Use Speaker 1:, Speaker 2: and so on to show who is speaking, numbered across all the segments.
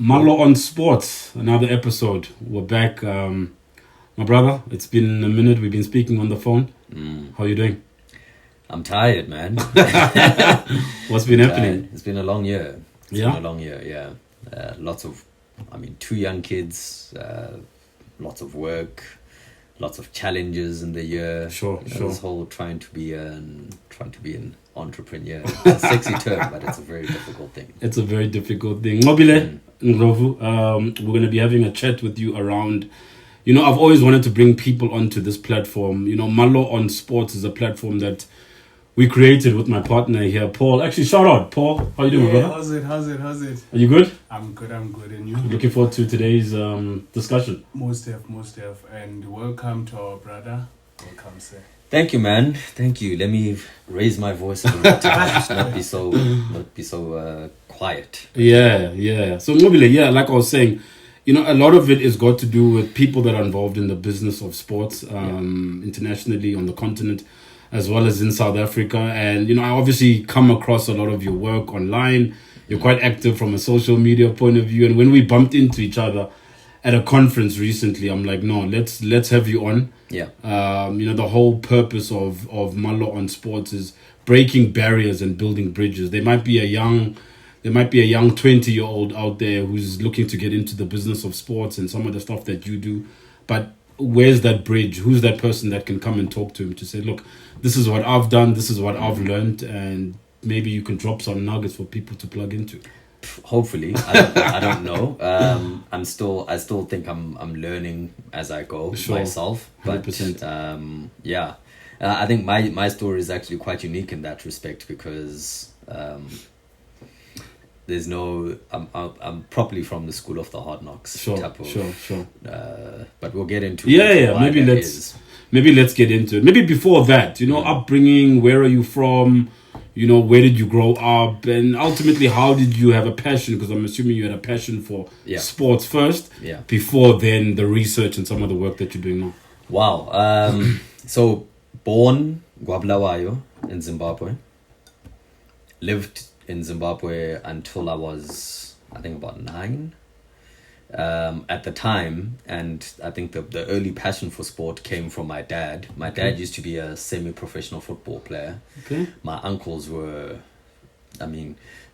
Speaker 1: Mallo on Sports, another episode. We're back. My brother, it's been a minute. We've been speaking on the phone. How are you doing?
Speaker 2: I'm tired, man.
Speaker 1: What's been happening?
Speaker 2: It's been a long year.
Speaker 1: Yeah?
Speaker 2: Been a long year, yeah. Two young kids, lots of work, lots of challenges in the year.
Speaker 1: Sure.
Speaker 2: This whole trying to be an entrepreneur. It's a sexy term, but it's a very difficult thing.
Speaker 1: It's a very difficult thing. Nqobile Ndlovu, we're going to be having a chat with you around, I've always wanted to bring people onto this platform. Mallo on Sports is a platform that we created with my partner here, Paul. Actually, shout out, Paul. How you doing, brother?
Speaker 3: How's it?
Speaker 1: Are you good?
Speaker 3: I'm good. And you?
Speaker 1: Looking forward to today's discussion.
Speaker 3: Most def. And welcome to our brother. Welcome, sir.
Speaker 2: Thank you, man. Thank you. Let me raise my voice a little bit. Not be so quiet.
Speaker 1: Yeah. So Nqobile, like I was saying, a lot of it is got to do with people that are involved in the business of sports internationally on the continent, as well as in South Africa. And, I obviously come across a lot of your work online. You're quite active from a social media point of view. And when we bumped into each other at a conference recently, I'm like, no, let's have you on.
Speaker 2: Yeah.
Speaker 1: The whole purpose of Mallo on Sports is breaking barriers and building bridges. There might be a young 20-year-old out there who's looking to get into the business of sports and some of the stuff that you do. But where's that bridge? Who's that person that can come and talk to him to say, look, this is what I've done, this is what I've learned, and maybe you can drop some nuggets for people to plug into.
Speaker 2: Hopefully, I don't know. I still think I'm learning as I go myself. But
Speaker 1: 100%.
Speaker 2: I think my story is actually quite unique in that respect because there's no. I'm properly from the school of the hard knocks.
Speaker 1: Sure.
Speaker 2: But we'll get into
Speaker 1: Maybe let's get into it. Maybe before that, upbringing. Where are you from? Where did you grow up? And ultimately, how did you have a passion? Because I'm assuming you had a passion for sports first, before then the research and some of the work that you're doing now.
Speaker 2: Wow. So, born Nqobile in Zimbabwe. Lived in Zimbabwe until I was, I think, about 9. At the time, and I think the early passion for sport came from my dad. My dad used to be a semi-professional football player.
Speaker 1: Okay.
Speaker 2: My uncles were,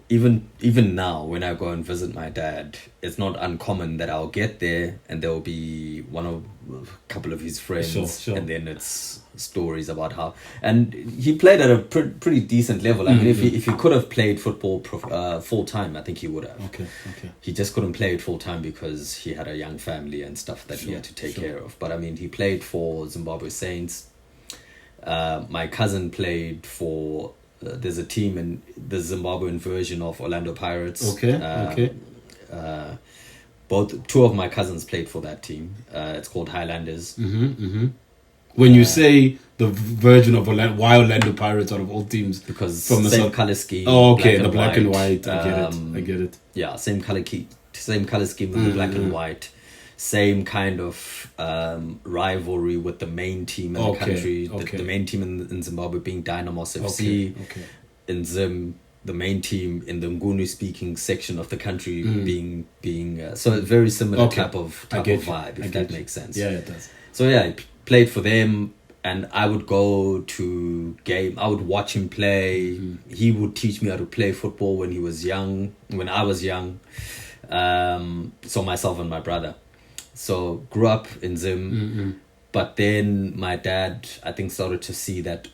Speaker 2: even now when I go and visit my dad, it's not uncommon that I'll get there and there will be a couple of his friends,
Speaker 1: sure.
Speaker 2: And then it's stories about how, and he played at a pretty decent level. If he could have played football full time, I think he would have.
Speaker 1: Okay.
Speaker 2: He just couldn't play it full time because he had a young family and stuff that he had to take care of. But he played for Zimbabwe Saints. My cousin played for. There's a team in the Zimbabwean version of Orlando Pirates.
Speaker 1: Okay.
Speaker 2: Two of my cousins played for that team. It's called Highlanders.
Speaker 1: When you say the version of why Orlando Pirates out of all teams,
Speaker 2: because
Speaker 1: from the
Speaker 2: same color scheme.
Speaker 1: Oh, okay, the black and white. I get it.
Speaker 2: Yeah, same color scheme with the black and white. Same kind of rivalry with the main team in the country. The main team in Zimbabwe being Dynamos FC.
Speaker 1: Okay.
Speaker 2: In Zim, the main team in the Nguni speaking section of the country being so a very similar type of vibe, if that makes sense.
Speaker 1: Yeah, it does.
Speaker 2: So I played for them, and I would go to I would watch him play. He would teach me how to play football when I was young. So myself and my brother. So grew up in Zim, but then my dad, I think, started to see that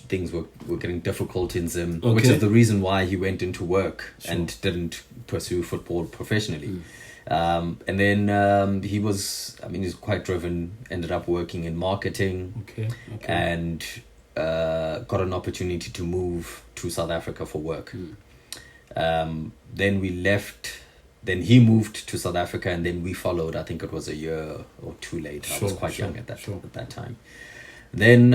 Speaker 2: things were getting difficult in Zim, which is the reason why he went into work and didn't pursue football professionally. And then he's quite driven, ended up working in marketing, and got an opportunity to move to South Africa for work. Then we left. Then he moved to South Africa, and then we followed. I think it was a year or two later. I was quite young at that time. Then,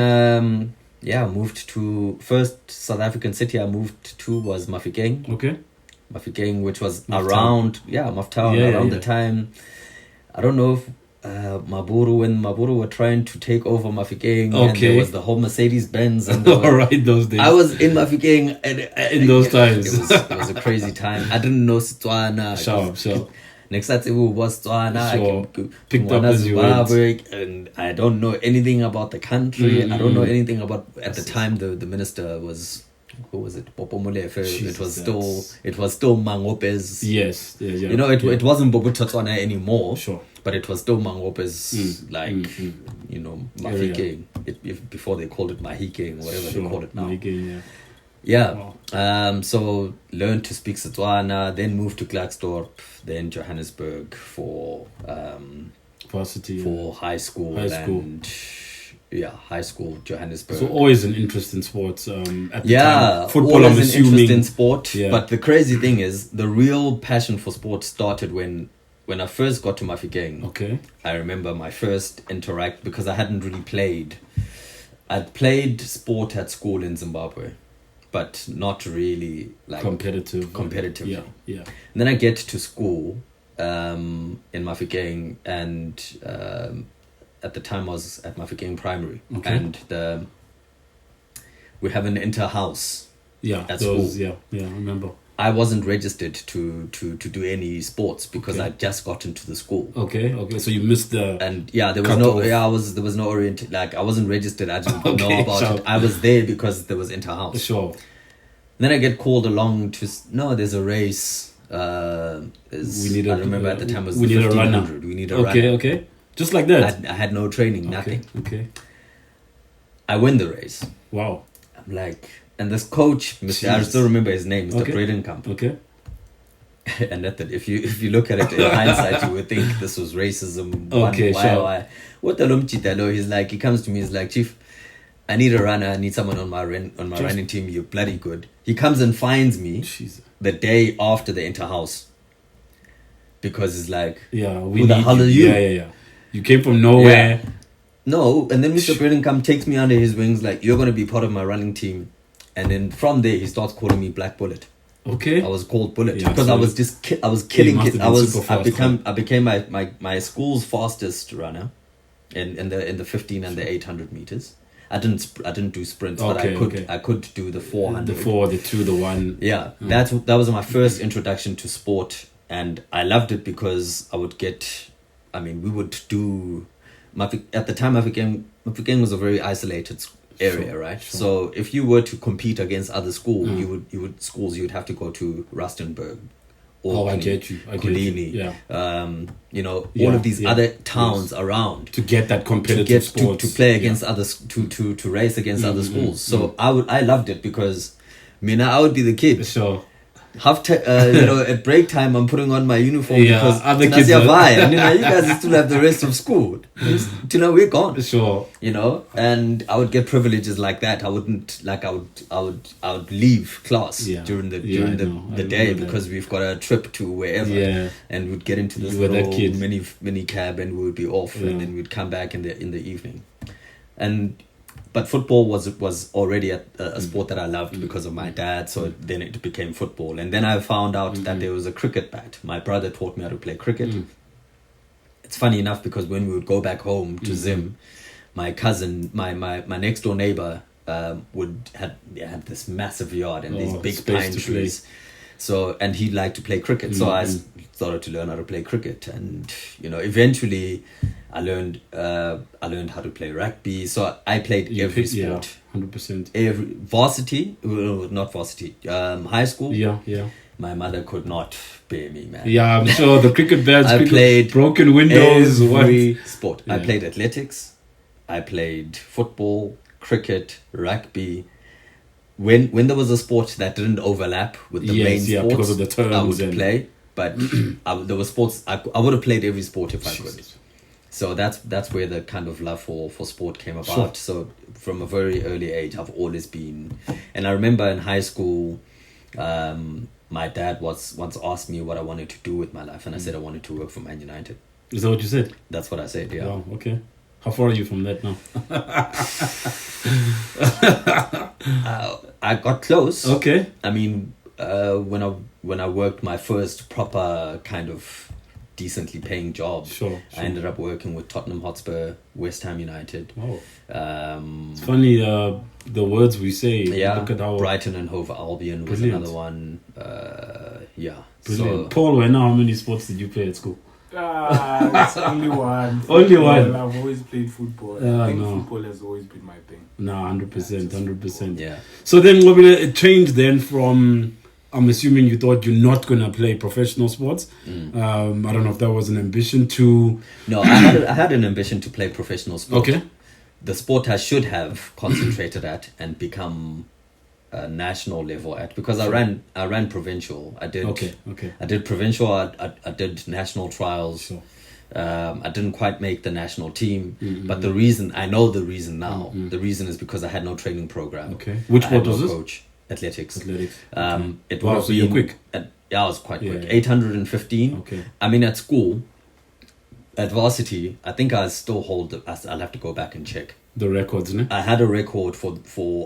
Speaker 2: moved to first South African city I moved to was Mafikeng.
Speaker 1: Okay.
Speaker 2: Mafikeng, which was around the time. I don't know if when Maburu were trying to take over Mafikeng, and there was the whole Mercedes-Benz. And
Speaker 1: right, those days.
Speaker 2: I was in Mafikeng
Speaker 1: in those times.
Speaker 2: It was a crazy time. I didn't know Setswana.
Speaker 1: Sure.
Speaker 2: Next time we was Tswana,
Speaker 1: Sure. Picked up as you
Speaker 2: Zimbabwe, and I don't know anything about the country. I don't know anything about. At the time, the minister was, who was it? Popo Molefe. It was still Mangope's.
Speaker 1: Yes. Yeah.
Speaker 2: You know, it wasn't Bobuta Tswana anymore.
Speaker 1: Sure.
Speaker 2: But it was still Mangope's, you know, Mahike. Before they called it Mahike or whatever they call it now.
Speaker 1: Mahike,
Speaker 2: Yeah.
Speaker 1: Wow.
Speaker 2: So learned to speak Setswana, then moved to Klerksdorp, then Johannesburg for
Speaker 1: varsity,
Speaker 2: for high school. And high school, Johannesburg.
Speaker 1: So always an interest in sports. At the time.
Speaker 2: Football.
Speaker 1: I'm
Speaker 2: Always
Speaker 1: assuming.
Speaker 2: an interest in sport.
Speaker 1: Yeah.
Speaker 2: But the crazy thing is, the real passion for sport started when I first got to Mafikeng.
Speaker 1: Okay.
Speaker 2: I remember my first interact, because I hadn't really played. I'd played sport at school in Zimbabwe, but not really like competitive.
Speaker 1: Yeah.
Speaker 2: And then I get to school in Mafikeng, and at the time I was at Mafikeng Primary, and we have an inter-house at school.
Speaker 1: Yeah, I remember.
Speaker 2: I wasn't registered to do any sports because I just got into the school.
Speaker 1: Okay. So you missed the
Speaker 2: there was no orient, like I wasn't registered. I didn't know about it. I was there because there was inter-house.
Speaker 1: Sure.
Speaker 2: Then I get called along to there's a race. I remember at the time it was the 1500. We need a runner.
Speaker 1: Okay. Just like that.
Speaker 2: I had no training, nothing.
Speaker 1: Okay.
Speaker 2: I win the race.
Speaker 1: Wow.
Speaker 2: I'm like, and this coach, I still remember his name, Mr. Bredenkamp.
Speaker 1: Okay.
Speaker 2: And if you look at it in hindsight, you would think this was racism. Why? What the Lumchitalo? He's like, he comes to me, he's like, Chief, I need a runner. I need someone on my running team. You're bloody good. He comes and finds me the day after the inter-house, because it's like, who the hell are you?
Speaker 1: Yeah. You came from nowhere.
Speaker 2: Yeah. No, and then Mr. Bredenkamp takes me under his wings, like, you're going to be part of my running team. And then from there, he starts calling me Black Bullet.
Speaker 1: Okay.
Speaker 2: I was called Bullet because I was I was killing kids. I became my school's fastest runner in the 15 and the 800 meters. I didn't do sprints, but I could do the 400.
Speaker 1: The 4, the 2, the 1.
Speaker 2: Yeah, that was my first introduction to sport, and I loved it because we would do. At the time, Mafikeng was a very isolated area, right? Sure. So if you were to compete against other schools, you would have to go to Rustenburg or
Speaker 1: I get you.
Speaker 2: Kulini, all of these other towns around
Speaker 1: to get that competitive sports,
Speaker 2: to play against others, to race against other schools. So I loved it because I would be the kid.
Speaker 1: Sure.
Speaker 2: At break time I'm putting on my uniform because
Speaker 1: other kids
Speaker 2: you guys still have the rest of school. We're gone.
Speaker 1: Sure.
Speaker 2: And I would get privileges like that. I would leave class during the day because we've got a trip to wherever, and we'd get into this little mini cab and we would be off, and then we'd come back in the evening. But football was already a sport that I loved because of my dad, so then it became football. And then I found out that there was a cricket bat. My brother taught me how to play cricket. It's funny enough because when we would go back home to Zim, my cousin, my next door neighbor, had this massive yard and these big pine trees. So, and he liked to play cricket. So I started to learn how to play cricket, and eventually I learned how to play rugby. So I played every sport.
Speaker 1: 100%.
Speaker 2: Every varsity, not varsity, high school.
Speaker 1: Yeah.
Speaker 2: My mother could not bear me, man.
Speaker 1: Yeah, I'm sure the cricket bats.
Speaker 2: I played
Speaker 1: broken windows.
Speaker 2: Every sport. Yeah. I played athletics. I played football, cricket, rugby. When there was a sport that didn't overlap with the main sports,
Speaker 1: because of the terms,
Speaker 2: I would play. But there were sports I would have played every sport if I could. So that's where the kind of love for sport came about. Sure. So from a very early age, I've always been. And I remember in high school, my dad once asked me what I wanted to do with my life, and I said I wanted to work for Man United.
Speaker 1: Is that what you said?
Speaker 2: That's what I said. Yeah.
Speaker 1: Wow. Okay. How far are you from that now?
Speaker 2: I got close.
Speaker 1: Okay.
Speaker 2: When I worked my first proper kind of decently paying job,
Speaker 1: sure.
Speaker 2: I ended up working with Tottenham Hotspur, West Ham United.
Speaker 1: Oh. It's funny the words we say.
Speaker 2: Yeah.
Speaker 1: Look at how
Speaker 2: Brighton and Hove Albion was another one. Yeah.
Speaker 1: Brilliant.
Speaker 2: So
Speaker 1: Paul, when how many sports did you play at school?
Speaker 3: It's only one.
Speaker 1: Only one.
Speaker 3: I've always played football. I think football has always been my thing.
Speaker 1: No, 100%, 100%.
Speaker 2: yeah.
Speaker 1: So then, Nqobile, it changed then from, I'm assuming you thought you're not going to play professional sports. I don't know if that was an ambition to...
Speaker 2: No, I had an ambition to play professional sport.
Speaker 1: Okay.
Speaker 2: The sport I should have concentrated at and become a national level at, because I ran provincial. I did I did provincial. I did national trials.
Speaker 1: Sure.
Speaker 2: I didn't quite make the national team, but the reason the reason now. The reason is because I had no training program.
Speaker 1: Okay. Which
Speaker 2: I had
Speaker 1: sport was
Speaker 2: no
Speaker 1: this?
Speaker 2: coach. Athletics. It
Speaker 1: Wow,
Speaker 2: was
Speaker 1: so you're quick.
Speaker 2: Yeah, I was quite quick.
Speaker 1: Yeah.
Speaker 2: 815.
Speaker 1: Okay.
Speaker 2: I mean, at school, at varsity, I think I still hold. I'll have to go back and check.
Speaker 1: The records, ne?
Speaker 2: I had a record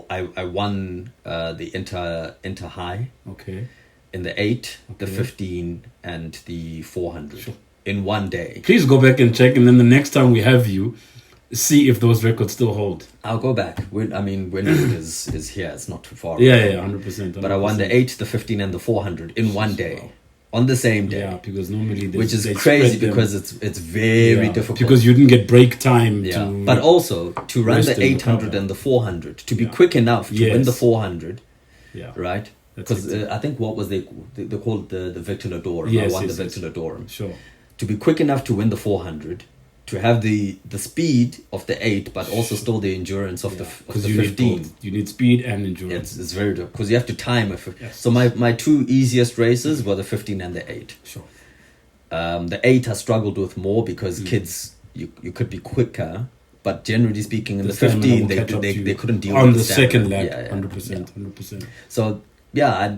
Speaker 2: I won the inter high
Speaker 1: Okay.
Speaker 2: in the 8, the
Speaker 1: Okay.
Speaker 2: 15, and the 400
Speaker 1: Sure.
Speaker 2: in one day.
Speaker 1: Please go back and check, and then the next time we have you, see if those records still hold.
Speaker 2: I'll go back. When is here. It's not too far.
Speaker 1: Yeah,
Speaker 2: away.
Speaker 1: yeah, 100%.
Speaker 2: But I won the 8, the 15, and the 400 in one day, on the same day.
Speaker 1: Yeah, because normally
Speaker 2: Which is
Speaker 1: they
Speaker 2: crazy
Speaker 1: spread them.
Speaker 2: because it's very difficult.
Speaker 1: Because you didn't get break time
Speaker 2: yeah,
Speaker 1: to...
Speaker 2: but also to run
Speaker 1: rest
Speaker 2: the
Speaker 1: and
Speaker 2: 800
Speaker 1: recover.
Speaker 2: and the 400, to be
Speaker 1: Yeah.
Speaker 2: quick enough to win
Speaker 1: Yes.
Speaker 2: the 400,
Speaker 1: Yeah.
Speaker 2: right?
Speaker 1: That's
Speaker 2: Because
Speaker 1: it.
Speaker 2: I think what was they called the Victor Ladorum.
Speaker 1: Yes,
Speaker 2: I won
Speaker 1: yes,
Speaker 2: the
Speaker 1: yes.
Speaker 2: Victor Ladorum.
Speaker 1: Sure.
Speaker 2: To be quick enough to win the 400, to have the speed of the 8, but also still the endurance of the
Speaker 1: Because
Speaker 2: 15.
Speaker 1: You need speed and endurance.
Speaker 2: It's very difficult because you have to time it.
Speaker 1: Yes.
Speaker 2: So my two easiest races were the 15 and the 8.
Speaker 1: Sure.
Speaker 2: The 8 I struggled with more because kids, you could be quicker, but generally speaking, in the
Speaker 1: stamina
Speaker 2: 15
Speaker 1: will catch up to you
Speaker 2: they couldn't deal
Speaker 1: on
Speaker 2: with
Speaker 1: the
Speaker 2: stamina.
Speaker 1: second lap.
Speaker 2: Yeah,
Speaker 1: 100%, 100%.
Speaker 2: So yeah,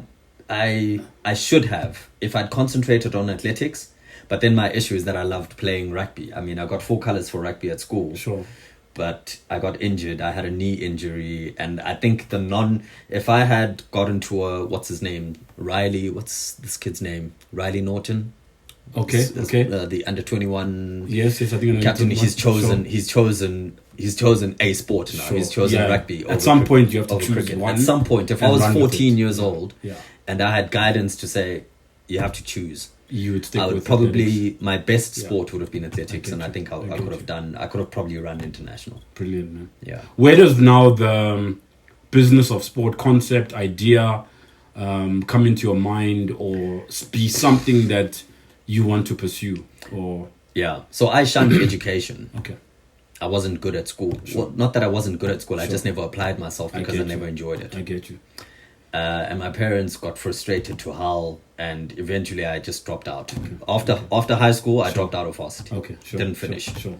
Speaker 2: I should have, if I'd concentrated on athletics. But then my issue is that I loved playing rugby. I mean, I got 4 colours for rugby at school.
Speaker 1: Sure.
Speaker 2: But I got injured. I had a knee injury, and I think if I had gotten to what's his name, Riley, what's this kid's name, Riley Norton.
Speaker 1: Okay.
Speaker 2: The under-21
Speaker 1: Yes, I think
Speaker 2: captain.
Speaker 1: Sure.
Speaker 2: He's chosen a sport now.
Speaker 1: Sure.
Speaker 2: He's chosen
Speaker 1: Yeah.
Speaker 2: rugby.
Speaker 1: At some point, you have to
Speaker 2: over
Speaker 1: choose
Speaker 2: cricket.
Speaker 1: one.
Speaker 2: At some point, if I
Speaker 1: and
Speaker 2: was
Speaker 1: run with
Speaker 2: 14
Speaker 1: it.
Speaker 2: years old,
Speaker 1: Yeah.
Speaker 2: and I had guidance to say, you have to choose.
Speaker 1: You would stick
Speaker 2: I would
Speaker 1: with
Speaker 2: probably
Speaker 1: athletics.
Speaker 2: my best
Speaker 1: Yeah.
Speaker 2: sport would have been athletics,
Speaker 1: I
Speaker 2: and
Speaker 1: get
Speaker 2: I think
Speaker 1: you.
Speaker 2: I could have probably run international.
Speaker 1: Brilliant, man.
Speaker 2: Yeah.
Speaker 1: Where does now the business of sport concept, idea, come into your mind, or be something that you want to pursue? Or
Speaker 2: Yeah. So I shunned education.
Speaker 1: okay,
Speaker 2: I wasn't good at school. Well, not that I wasn't good at school. I
Speaker 1: Sure.
Speaker 2: just never applied myself because I
Speaker 1: get
Speaker 2: never
Speaker 1: you.
Speaker 2: enjoyed it.
Speaker 1: I get you.
Speaker 2: And my parents got frustrated to hell, and eventually I just dropped out. After high school, I dropped out of varsity.
Speaker 1: Okay, sure.
Speaker 2: Didn't finish.
Speaker 1: Sure.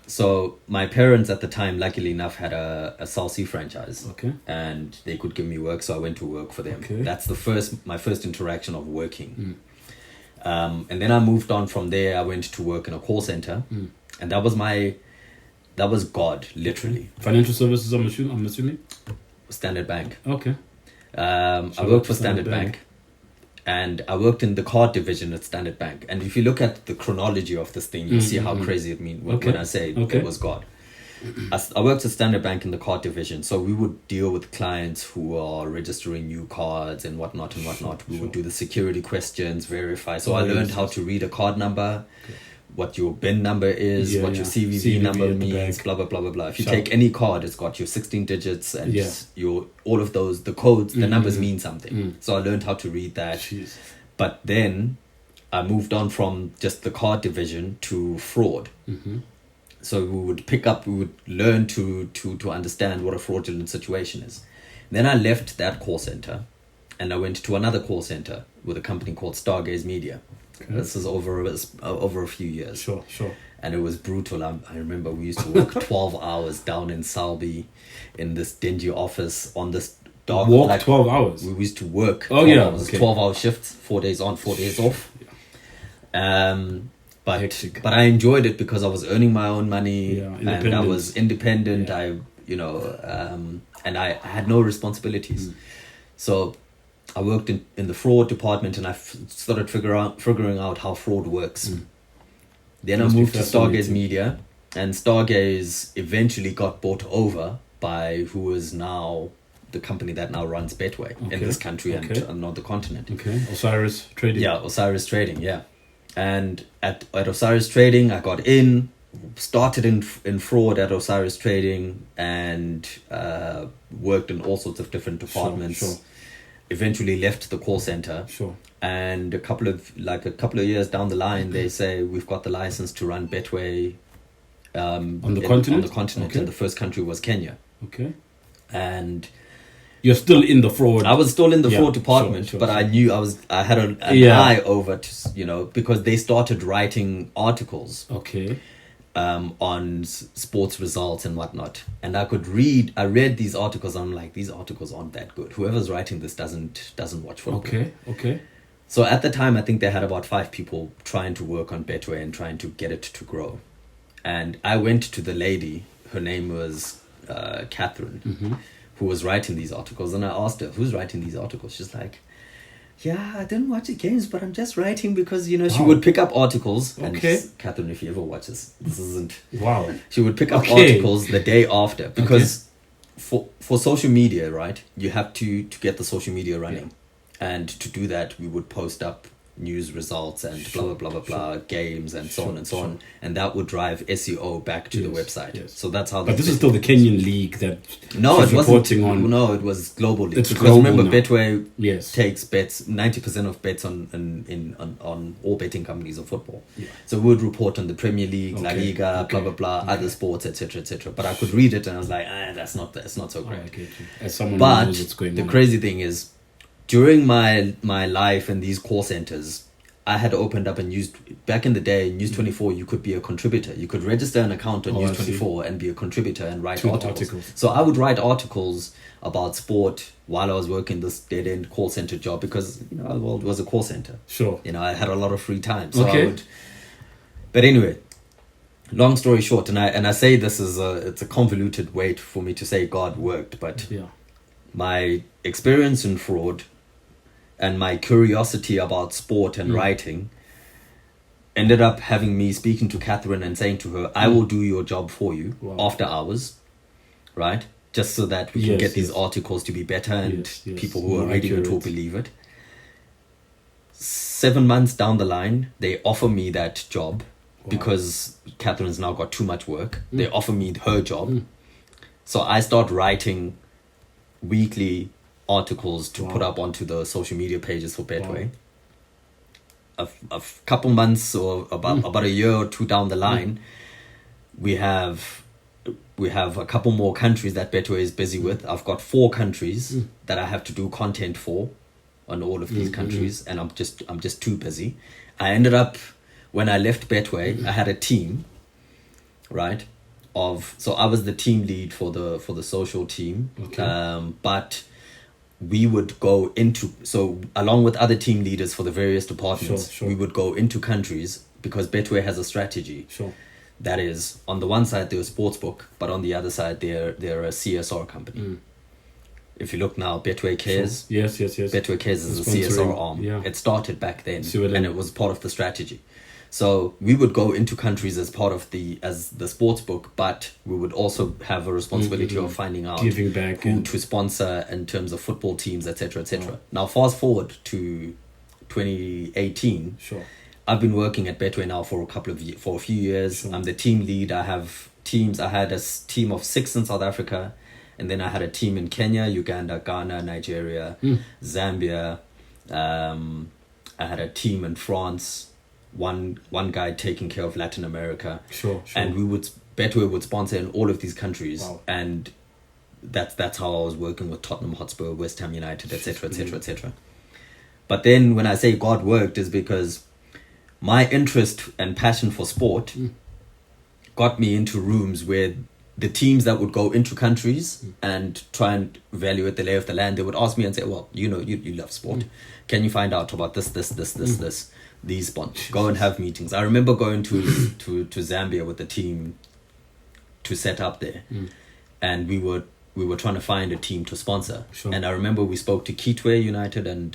Speaker 2: So my parents at the time, luckily enough, had a Cell C franchise.
Speaker 1: Okay.
Speaker 2: And they could give me work, so I went to work for them.
Speaker 1: Okay.
Speaker 2: That's my first interaction of working. And then I moved on from there. I went to work in a call center, and that was God, literally.
Speaker 1: Financial services, I'm assuming.
Speaker 2: Standard Bank.
Speaker 1: Okay.
Speaker 2: I worked for Standard Bank, and I worked in the card division at Standard Bank. And if you look at the chronology of this thing, you'll see how crazy it means when I say it was God. I worked at Standard Bank in the card division, so we would deal with clients who are registering new cards and whatnot. We would do the security questions, verify. So I learned how to read a card number, what your BIN number is, what your CVV number means, blah, blah, blah, blah, blah. If you take any card, it's got your 16 digits and all of those, the codes, the numbers mean something. So I learned how to read that.
Speaker 1: Jeez.
Speaker 2: But then I moved on from just the card division to fraud. So we would learn to understand what a fraudulent situation is. Then I left that call center and I went to another call center with a company called Stargaze Media. Okay. This is over a few years.
Speaker 1: Sure.
Speaker 2: And it was brutal. I remember we used to work 12 hours down in Salby in this dingy office on this dark...
Speaker 1: 12 hours?
Speaker 2: We used to work 12-hour shifts, 4 days on, 4 days off. But I enjoyed it because I was earning my own money and I was independent. And I had no responsibilities. So I worked in the fraud department, and I started figuring out how fraud works. Then I moved to Stargaze Media, and Stargaze eventually got bought over by who is now the company that now runs Betway in this country and on the continent.
Speaker 1: Okay, Osiris Trading.
Speaker 2: Yeah, Osiris Trading, yeah. And at Osiris Trading, I got in, started in fraud at Osiris Trading, and worked in all sorts of different departments.
Speaker 1: Sure.
Speaker 2: Eventually left the call center.
Speaker 1: Sure.
Speaker 2: And a couple of years down the line, they say, we've got the license to run Betway
Speaker 1: on the continent.
Speaker 2: Okay. And the first country was Kenya.
Speaker 1: Okay.
Speaker 2: And
Speaker 1: you're still in the fraud.
Speaker 2: I was still in the fraud department, but I knew I had an eye over to, because they started writing articles.
Speaker 1: Okay.
Speaker 2: On sports results and whatnot, and I read these articles. I'm like, these articles aren't that good. Whoever's writing this doesn't watch football.
Speaker 1: Okay.
Speaker 2: So at the time, I think they had about 5 people trying to work on Betway and trying to get it to grow. And I went to the lady, her name was Catherine, who was writing these articles. And I asked her, who's writing these articles? She's like, yeah, I didn't watch the games, but I'm just writing because, she would pick up articles.
Speaker 1: Okay.
Speaker 2: And Catherine, if you ever watch this isn't...
Speaker 1: Wow.
Speaker 2: She would pick up articles the day after because for social media, right, you have to get the social media running. Yeah. And to do that, we would post up news results and blah, blah, blah, blah, games and so on and so on. And that would drive SEO back to the website. Yes. So that's how...
Speaker 1: But this is still the Kenyan league that
Speaker 2: no, it wasn't,
Speaker 1: reporting on...
Speaker 2: No, it was global league.
Speaker 1: It's
Speaker 2: because
Speaker 1: global
Speaker 2: remember,
Speaker 1: now.
Speaker 2: Betway takes bets, 90% of bets on all betting companies of football. Yeah. So we would report on the Premier League, La Liga, blah, blah, blah, other sports, etc., etc. But I could read it and I was like, that's not so great.
Speaker 1: Okay. As someone who knows what's going on.
Speaker 2: The crazy thing is, during my life in these call centers, I had opened up back in the day, News 24, you could be a contributor. You could register an account on News 24 and be a contributor and write articles. So I would write articles about sport while I was working this dead-end call center job because, it was a call center.
Speaker 1: Sure.
Speaker 2: I had a lot of free time. So But anyway, long story short, and I say this is it's a convoluted way for me to say God worked, but my experience in fraud and my curiosity about sport and writing ended up having me speaking to Catherine and saying to her, I will do your job for you after hours, right? Just so that we can get these articles to be better and people who are reading it will believe it. 7 months down the line, they offer me that job because Catherine's now got too much work. They offer me her job. So I start writing weekly articles to put up onto the social media pages for Betway. A couple months or about a year or two down the line, we have a couple more countries that Betway is busy with. I've got 4 countries that I have to do content for on all of these countries, and I'm just too busy. I ended up, when I left Betway, I had a team, right? So I was the team lead for the social team, but we would go into, so along with other team leaders for the various departments, we would go into countries because Betway has a strategy. That is, on the one side they're a sports book, but on the other side they're a CSR company. If you look now, Betway Cares.
Speaker 1: Yes.
Speaker 2: Betway Cares is a CSR arm. Yeah. It started back then, and it was part of the strategy. So we would go into countries as part of the sports book, but we would also have a responsibility of finding out
Speaker 1: giving back
Speaker 2: who to sponsor in terms of football teams, etc., etc. Now, fast forward to 2018. I've been working at Betway now for a few years. I'm the team lead. I have teams. I had a team of 6 in South Africa, and then I had a team in Kenya, Uganda, Ghana, Nigeria, Zambia. I had a team in France. One guy taking care of Latin America, and Betway would sponsor in all of these countries, and that's how I was working with Tottenham Hotspur, West Ham United, etc., etc., etc. But then when I say God worked, is because my interest and passion for sport got me into rooms where the teams that would go into countries and try and evaluate the lay of the land, they would ask me and say, well, you love sport. Can you find out about this, these sponsors? Go and have meetings. I remember going to Zambia with the team to set up there. And we were trying to find a team to sponsor. And I remember we spoke to Kitwe United and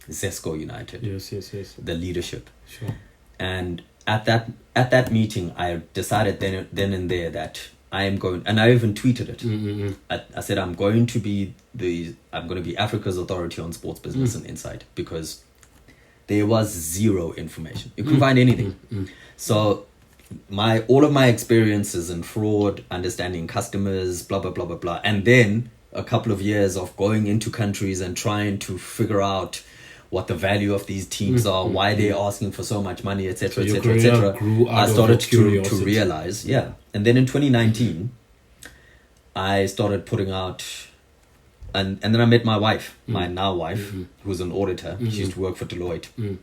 Speaker 2: Zesco United. Yes. The leadership. And at that meeting, I decided then and there that I am going, and I even tweeted it.
Speaker 1: Mm-hmm.
Speaker 2: I said I'm going to be Africa's authority on sports business and insight, because there was zero information. You couldn't find anything. So all of my experiences in fraud, understanding customers, blah blah blah blah blah, and then a couple of years of going into countries and trying to figure out what the value of these teams are, why they're asking for so much money, etc., etc., etc. I started to realize, And then in 2019, I started putting out, and then I met my wife, my now wife, who's an auditor. She used to work for Deloitte,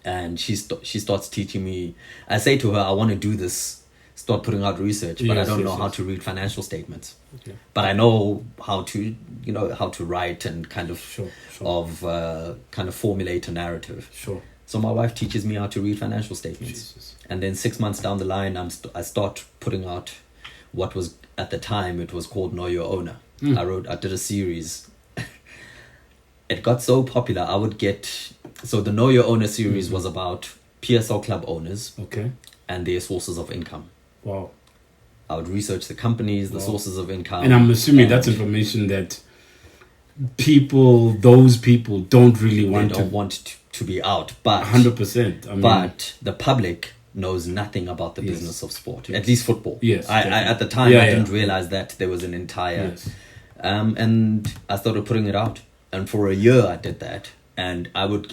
Speaker 2: and she starts teaching me. I say to her, I want to do this. Start putting out research, but I don't know how to read financial statements. Okay. But I know how to, how to write and kind of formulate a narrative.
Speaker 1: Sure.
Speaker 2: So my wife teaches me how to read financial statements. Jesus. And then 6 months down the line, I start putting out what was at the time it was called Know Your Owner. I did a series. It got so popular. So the Know Your Owner series was about PSL club owners.
Speaker 1: Okay.
Speaker 2: And their sources of income.
Speaker 1: Wow.
Speaker 2: I would research the companies, the sources of income.
Speaker 1: And I'm assuming that's information that those people don't really want
Speaker 2: to be out. But
Speaker 1: 100%.
Speaker 2: But the public knows nothing about the business of sport, at least football.
Speaker 1: Yes.
Speaker 2: I at the time I didn't realize that there was an entire and I started putting it out. And for a year I did that, and I would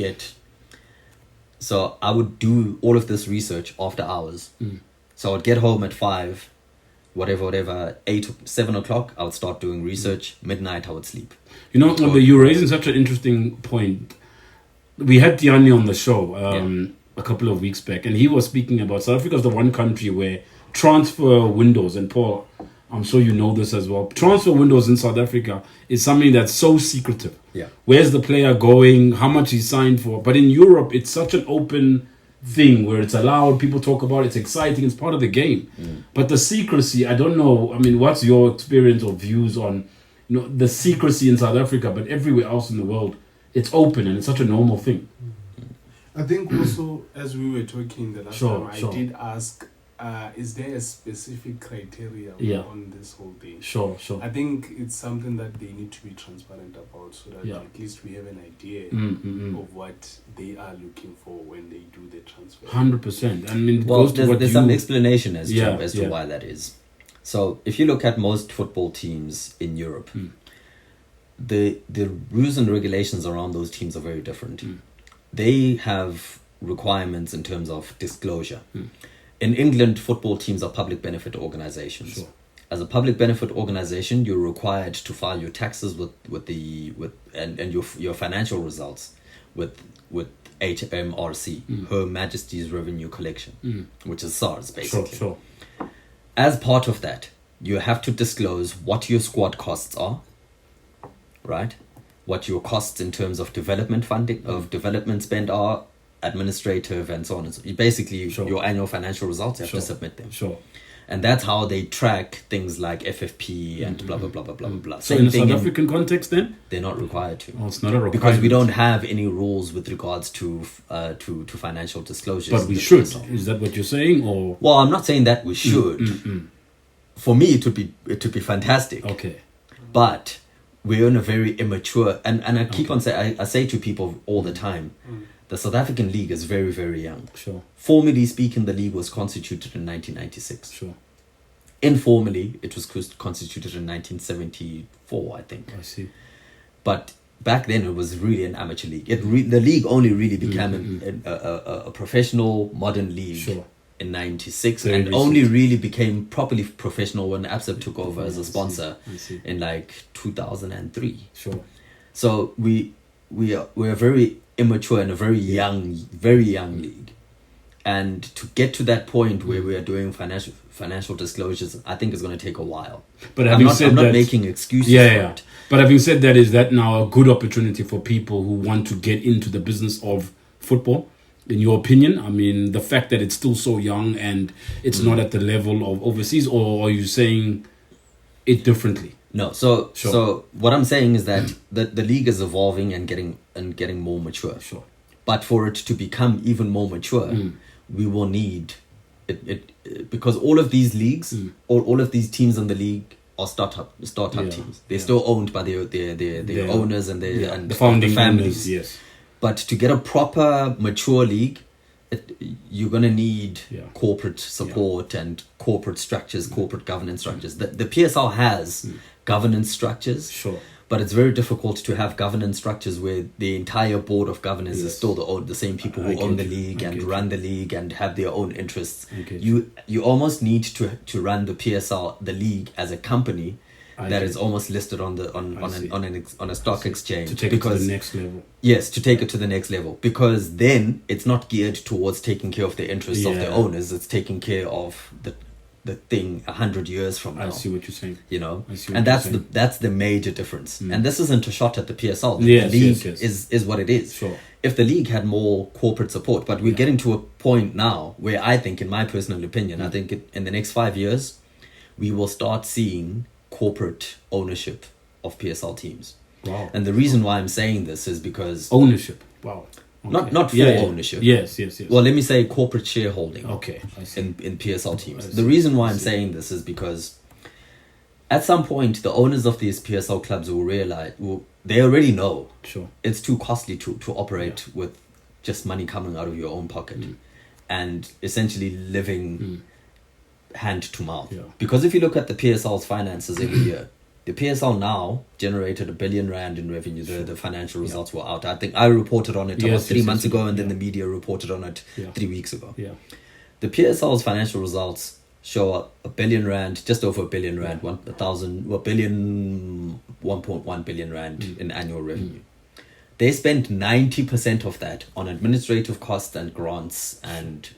Speaker 2: do all of this research after hours. So I would get home at 5, whatever, 8, 7 o'clock, I would start doing research. Midnight, I would sleep.
Speaker 1: You're raising such an interesting point. We had Tiani on the show a couple of weeks back, and he was speaking about South Africa is the one country where transfer windows, and Paul, I'm sure you know this as well, transfer windows in South Africa is something that's so secretive.
Speaker 2: Yeah.
Speaker 1: Where's the player going? How much he signed for? But in Europe, it's such an open thing where it's allowed, people talk about it, it's exciting, it's part of the game. But the secrecy, I don't know, what's your experience or views on the secrecy in South Africa, but everywhere else in the world, it's open and it's such a normal thing.
Speaker 3: I think also, as we were talking the last time, I did ask, is there a specific criteria on this whole thing?
Speaker 1: Sure.
Speaker 3: I think it's something that they need to be transparent about, so that at least we have an idea of what they are looking for when they do the transfer.
Speaker 1: 100%.
Speaker 2: There's some explanation as to why that is. So if you look at most football teams in Europe, the rules and regulations around those teams are very different. They have requirements in terms of disclosure. In England, football teams are public benefit organizations.
Speaker 1: Sure.
Speaker 2: As a public benefit organization, you're required to file your taxes and your financial results with HMRC, Her Majesty's Revenue Collection, which is SARS basically.
Speaker 1: Sure.
Speaker 2: As part of that, you have to disclose what your squad costs are, right? What your costs in terms of development funding, of development spend are, administrative and so on and so on. Basically, your annual financial results, you have to submit them.
Speaker 1: Sure.
Speaker 2: And that's how they track things like FFP and blah, blah, blah, blah, blah, blah.
Speaker 1: So in the South African context then?
Speaker 2: They're not required to.
Speaker 1: Oh, it's not a requirement.
Speaker 2: Because we don't have any rules with regards to financial disclosures.
Speaker 1: But we should. Is that what you're saying? Or?
Speaker 2: Well, I'm not saying that we should. For me, it would be fantastic.
Speaker 1: Okay.
Speaker 2: But we're in a very immature, and I keep on saying, I say to people all the time, the South African league is very, very young.
Speaker 1: Sure.
Speaker 2: Formally speaking, the league was constituted in 1996.
Speaker 1: Sure.
Speaker 2: Informally, it was constituted in 1974, I think.
Speaker 1: I see.
Speaker 2: But back then, it was really an amateur league. The league only really became a professional modern league in 96, and recent. Only really became properly professional when ABSA took over as a sponsor in like 2003.
Speaker 1: Sure.
Speaker 2: So we're very immature and a very young league, and to get to that point where we are doing financial disclosures, I think it's going to take a while. But I'm not making excuses for it.
Speaker 1: But having said that, is that now a good opportunity for people who want to get into the business of football? In your opinion, I mean, the fact that it's still so young and it's not at the level of overseas, or are you saying it differently?
Speaker 2: No, so what I'm saying is that the league is evolving and getting more mature.
Speaker 1: Sure.
Speaker 2: But for it to become even more mature, we will need because all of these leagues, all of these teams in the league are startup teams. They're still owned by their owners and
Speaker 1: the founding
Speaker 2: families.
Speaker 1: owners, yes.
Speaker 2: But to get a proper mature league, you're going to need corporate support and corporate structures, corporate governance structures. The PSL has governance structures.
Speaker 1: Sure.
Speaker 2: But it's very difficult to have governance structures where the entire board of governors is still the same people who own the league and run the league and have their own interests. You almost need to run the PSL, the league, as a company that is almost listed on a stock exchange
Speaker 1: to take it to the next level.
Speaker 2: Yes, to take it to the next level, because then it's not geared towards taking care of the interests of the owners. It's taking care of the thing 100 years from now.
Speaker 1: I see what you're saying.
Speaker 2: You know, and that's the major difference. And this isn't a shot at the PSL. The league is what it is.
Speaker 1: Sure.
Speaker 2: If the league had more corporate support, but we're getting to a point now where I think, in my personal opinion, I think in the next 5 years, we will start seeing corporate ownership of PSL teams.
Speaker 1: Wow.
Speaker 2: And the reason why I'm saying this is because
Speaker 1: ownership. Wow.
Speaker 2: Okay. Not full ownership.
Speaker 1: Yes.
Speaker 2: Well, let me say corporate shareholding.
Speaker 1: Okay, I see.
Speaker 2: In PSL teams. The reason why I'm saying this is because at some point the owners of these PSL clubs will realize, they already know, it's too costly to operate with just money coming out of your own pocket and essentially living hand to mouth. Yeah. Because if you look at the PSL's finances every year, the PSL now generated R1 billion in revenue. The financial results were out. I think I reported on it about 3 months ago, and then the media reported on it 3 weeks ago.
Speaker 1: Yeah.
Speaker 2: The PSL's financial results show R1 billion, just over R1 billion, 1.1 billion rand in annual revenue. They spent 90% of that on administrative costs and grants, and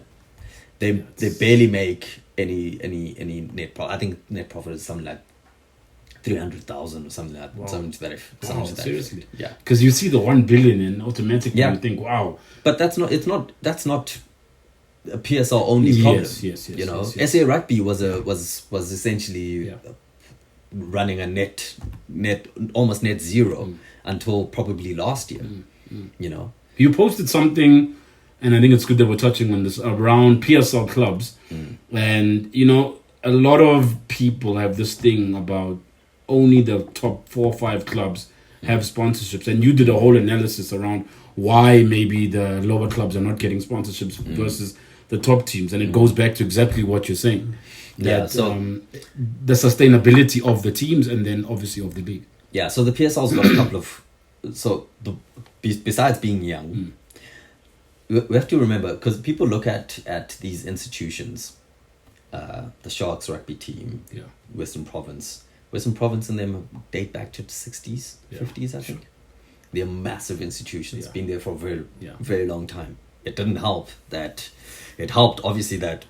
Speaker 2: they barely make any net profit. I think net profit is something like 300,000 or something like that.
Speaker 1: Wow.
Speaker 2: Something to that effect.
Speaker 1: Seriously?
Speaker 2: Yeah.
Speaker 1: Because you see the 1 billion and automatically you think, wow.
Speaker 2: But that's not a PSL only problem.
Speaker 1: Yes.
Speaker 2: You know, SA Rugby was essentially running a net almost net zero until probably last year. You know,
Speaker 1: you posted something, and I think it's good that we're touching on this, around PSL clubs, and you know, a lot of people have this thing about only the top 4 or 5 clubs have sponsorships, and you did a whole analysis around why maybe the lower clubs are not getting sponsorships versus the top teams, and it goes back to exactly what you're saying. The sustainability of the teams, and then obviously of the league.
Speaker 2: Yeah, so the PSL's got a couple of... besides being young, we have to remember, because people look at these institutions, the Sharks rugby team, Western Province and them date back to the 60s, 50s, I think. They're massive institutions, been there for a very, very long time. It didn't help that... It helped, obviously, that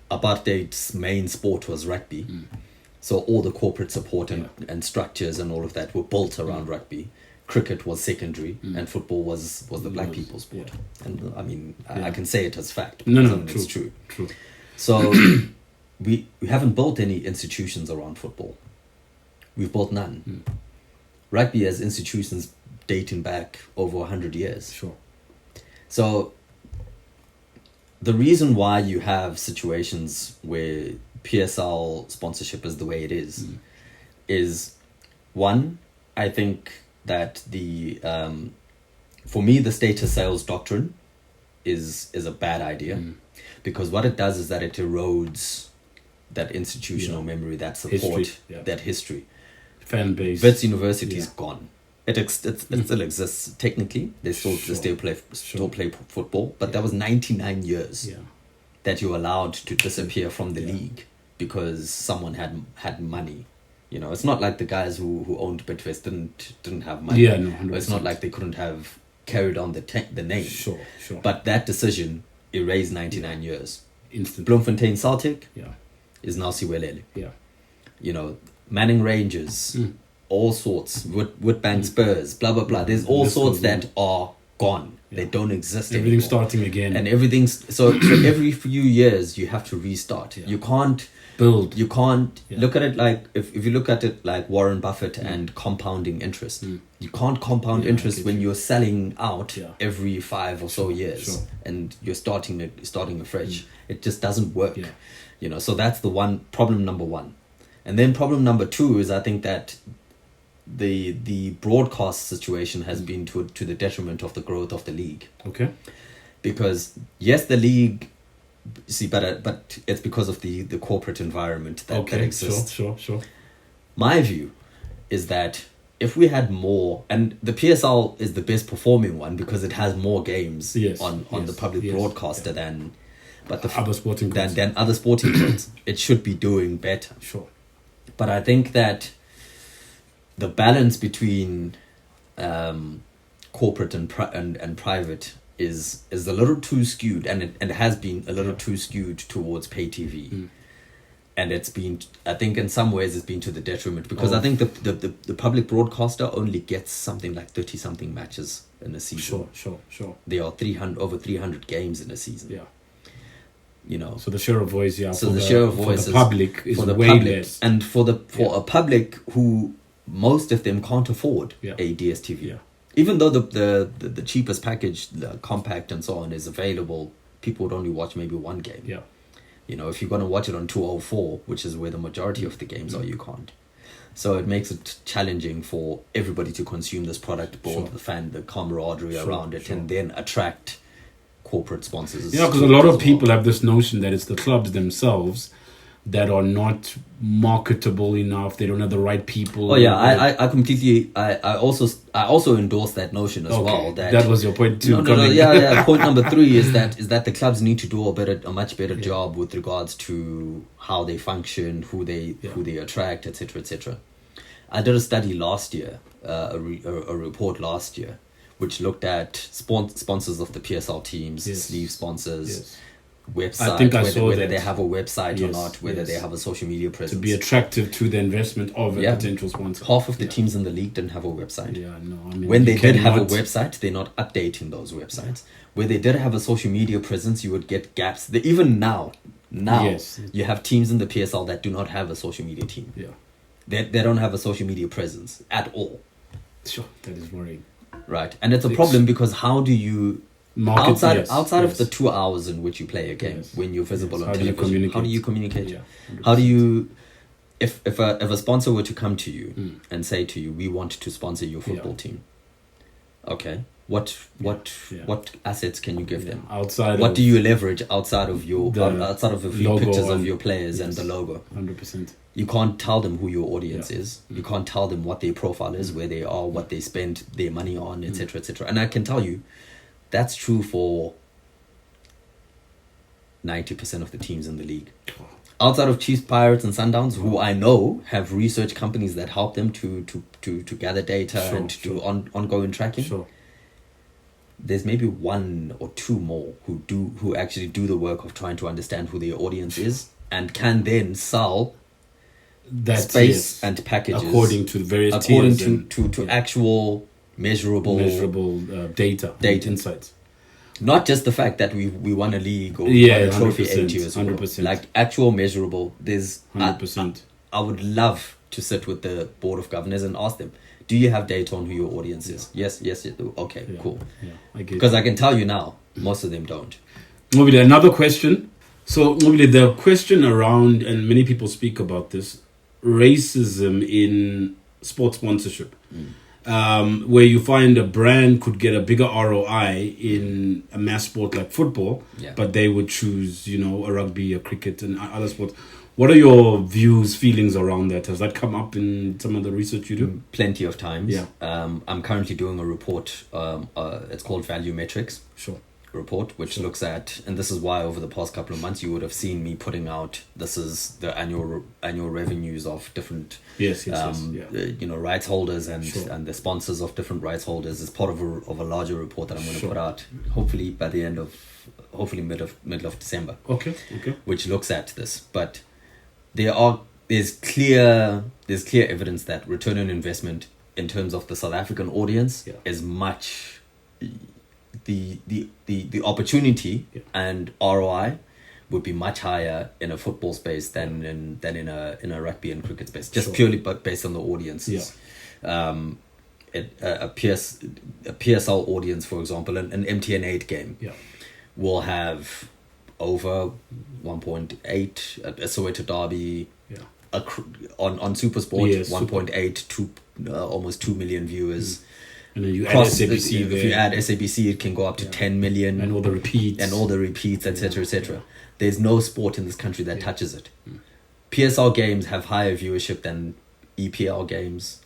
Speaker 2: apartheid's main sport was rugby. So all the corporate support and structures and all of that were built around rugby. Cricket was secondary, and football was the black people's sport. And I mean, I can say it as fact.
Speaker 1: No,
Speaker 2: it's
Speaker 1: true.
Speaker 2: So we haven't built any institutions around football. We've built none. Rugby has institutions dating back over 100 years.
Speaker 1: Sure.
Speaker 2: So the reason why you have situations where PSL sponsorship is the way it is one, I think that for me, the status sales doctrine is a bad idea, because what it does is that it erodes that institutional memory, that support, that history.
Speaker 1: Fan base.
Speaker 2: Wits University is gone. It still exists technically. They still play football, but that was 99 years that you were allowed to disappear from the league because someone had money. You know, it's not like the guys who owned Bitfest didn't have money.
Speaker 1: Yeah, no, 100%.
Speaker 2: It's not like they couldn't have carried on the name.
Speaker 1: Sure.
Speaker 2: But that decision erased 99 years.
Speaker 1: Instantly.
Speaker 2: Bloemfontein Celtic is now Siwelele.
Speaker 1: Yeah.
Speaker 2: You know, Manning Rangers, all sorts, Woodbank Spurs, blah, blah, blah. There's all sorts that are gone. They don't exist
Speaker 1: Everything's
Speaker 2: anymore.
Speaker 1: starting again.
Speaker 2: And everything's so every few years you have to restart. You can't
Speaker 1: build.
Speaker 2: You can't look at it like if you look at it like Warren Buffett and compounding interest. You can't compound interest when you're selling out every 5 or so years and you're starting afresh. It just doesn't work. You know, so that's the problem number one. And then problem number two is I think that the broadcast situation has been to the detriment of the growth of the league.
Speaker 1: Okay.
Speaker 2: Because yes, the league but it's because of the corporate environment that exists.
Speaker 1: Sure.
Speaker 2: My view is that if we had more, and the PSL is the best performing one because it has more games on the public broadcaster than
Speaker 1: other sporting
Speaker 2: than other sporting codes. It should be doing better.
Speaker 1: Sure. But
Speaker 2: I think that the balance between corporate and private is a little too skewed, and it has been a little too skewed towards pay TV. And it's been, I think in some ways it's been to the detriment because I think the public broadcaster only gets something like 30 something matches in a season.
Speaker 1: Sure.
Speaker 2: There are over 300 games in a season.
Speaker 1: Yeah.
Speaker 2: You know.
Speaker 1: So the share of voice,
Speaker 2: So the share of voice
Speaker 1: for the public is way less.
Speaker 2: And for a public who most of them can't afford a DSTV.
Speaker 1: Yeah.
Speaker 2: Even though the cheapest package, the compact and so on, is available, people would only watch maybe one game.
Speaker 1: Yeah.
Speaker 2: You know, if you're going to watch it on 204, which is where the majority of the games are, you can't. So it makes it challenging for everybody to consume this product, build the camaraderie around it, and then attract corporate sponsors.
Speaker 1: Yeah, because a lot of people have this notion that it's the clubs themselves that are not marketable enough. They don't have the right people.
Speaker 2: Oh yeah, I completely. I also endorse that notion as well.
Speaker 1: That was your point too.
Speaker 2: Yeah. Point number 3 is that the clubs need to do a much better job with regards to how they function, who they attract, etc. I did a study last year, a report last year, which looked at sponsors of the PSL teams, sleeve sponsors. Website,
Speaker 1: I think I saw
Speaker 2: whether they have a website or not, whether they have a social media presence.
Speaker 1: To be attractive to the investment of a potential sponsor.
Speaker 2: Half of the teams in the league didn't have a website.
Speaker 1: Yeah, no. I mean,
Speaker 2: when they did have a website, they're not updating those websites. Where they did have a social media presence, you would get gaps. Even now, you have teams in the PSL that do not have a social media team.
Speaker 1: Yeah.
Speaker 2: They don't have a social media presence at all.
Speaker 1: Sure, that is worrying.
Speaker 2: Right, and it's a problem because how do you...
Speaker 1: Market,
Speaker 2: outside of the 2 hours in which you play a game, when you're visible on television, how do you communicate?
Speaker 1: Yeah,
Speaker 2: how do you, if a sponsor were to come to you and say to you, we want to sponsor your football team, okay, what assets can you give them? What do you leverage outside of your few pictures of your players and the logo?
Speaker 1: 100%.
Speaker 2: You can't tell them who your audience is. You can't tell them what their profile is, where they are, what they spend their money on, etc. And I can tell you, that's true for 90% of the teams in the league. Outside of Chiefs, Pirates and Sundowns, who I know have research companies that help them to gather data and do ongoing tracking. There's maybe 1 or 2 more who actually do the work of trying to understand who their audience is and can then sell that space and packages
Speaker 1: according to the various tiers
Speaker 2: to actual measurable
Speaker 1: data insights.
Speaker 2: Not just the fact that we won a league or won a trophy 8 years ago.
Speaker 1: 100%.
Speaker 2: Like actual measurable. There's
Speaker 1: 100%.
Speaker 2: I would love to sit with the board of governors and ask them, do you have data on who your audience is? Yes, you do. Okay, cool.
Speaker 1: Yeah,
Speaker 2: because I can tell you now, most of them don't.
Speaker 1: Nqobile, another question. So Nqobile, the question around, and many people speak about this, racism in sports sponsorship. Where you find a brand could get a bigger ROI in a mass sport like football, but they would choose, a rugby, a cricket, and other sports. What are your views, feelings around that? Has that come up in some of the research you do?
Speaker 2: Plenty of times.
Speaker 1: Yeah.
Speaker 2: I'm currently doing a report. It's called Value Metrics.
Speaker 1: Sure.
Speaker 2: Report, which looks at, and this is why over the past couple of months you would have seen me putting out, this is the annual revenues of different rights holders and the sponsors of different rights holders as part of a larger report that I'm going to put out hopefully by the end of middle of December.
Speaker 1: Okay.
Speaker 2: Which looks at this, but there's clear evidence that return on investment in terms of the South African audience is much the opportunity and ROI would be much higher in a football space than in a rugby and cricket space, just purely but based on the audiences. A PSL audience, for example, an MTN8 game will have over 1.8, a Soweto derby on SuperSport, 1.8 to almost 2 million viewers.
Speaker 1: And then you add SABC
Speaker 2: if you add SABC, it can go up to 10 million.
Speaker 1: And all the repeats.
Speaker 2: etc., etc. There's no sport in this country that touches it. PSL games have higher viewership than EPL games,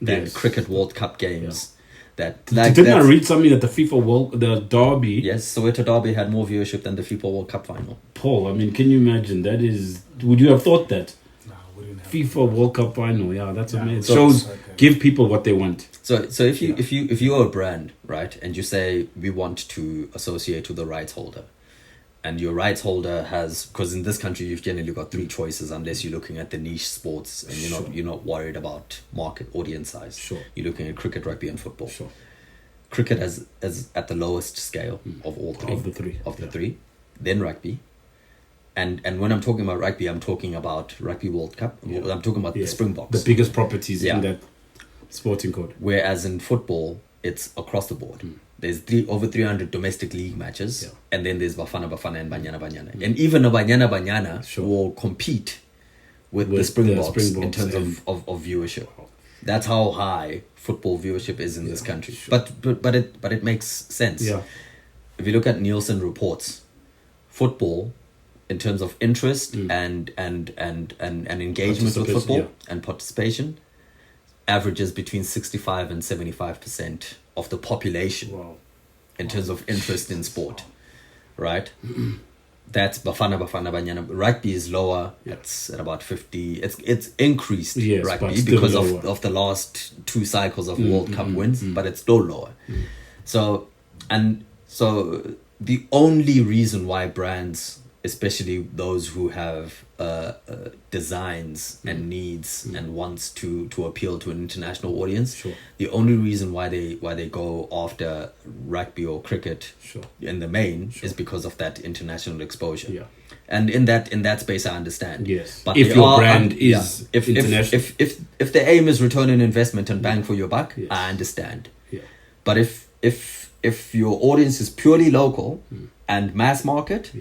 Speaker 2: than Cricket World Cup games.
Speaker 1: Didn't I read something that the derby?
Speaker 2: Yes, Soweto derby had more viewership than the FIFA World Cup final.
Speaker 1: Paul, I mean, can you imagine? Would you have thought that?
Speaker 3: No, I wouldn't have.
Speaker 1: FIFA World Cup final, that's amazing. It shows, give people what they want.
Speaker 2: So if you're a brand, right, and you say we want to associate with the rights holder, and your rights holder has, because in this country you've generally got 3 choices unless you're looking at the niche sports and you're not worried about market audience size. You're looking at cricket, rugby, and football. Cricket as at the lowest scale of all three. Of the three. Then rugby. And when I'm talking about rugby, I'm talking about Rugby World Cup. I'm talking about the Springboks.
Speaker 1: The biggest properties in that sporting code.
Speaker 2: Whereas in football, it's across the board. There's over 300 domestic league matches, and then there's Bafana and Banyana. And even a Banyana will compete with the Springboks in terms of viewership. That's how high football viewership is in this country. But it makes sense. If you look at Nielsen reports, football, in terms of interest and engagement with football and participation, averages between 65 and 75% of the population in terms of interest in sport, right? That's Bafana Banyana. Rugby is lower. It's at about 50. It's increased rugby because of the last 2 cycles of World Cup wins, but it's still lower. So the only reason why brands, especially those who have designs and needs and wants to appeal to an international audience, the only reason why they go after rugby or cricket in the main is because of that international exposure. And in that space, I understand.
Speaker 1: But if your brand is
Speaker 2: international, if the aim is return on investment and bang for your buck, I understand. But if your audience is purely local and mass market,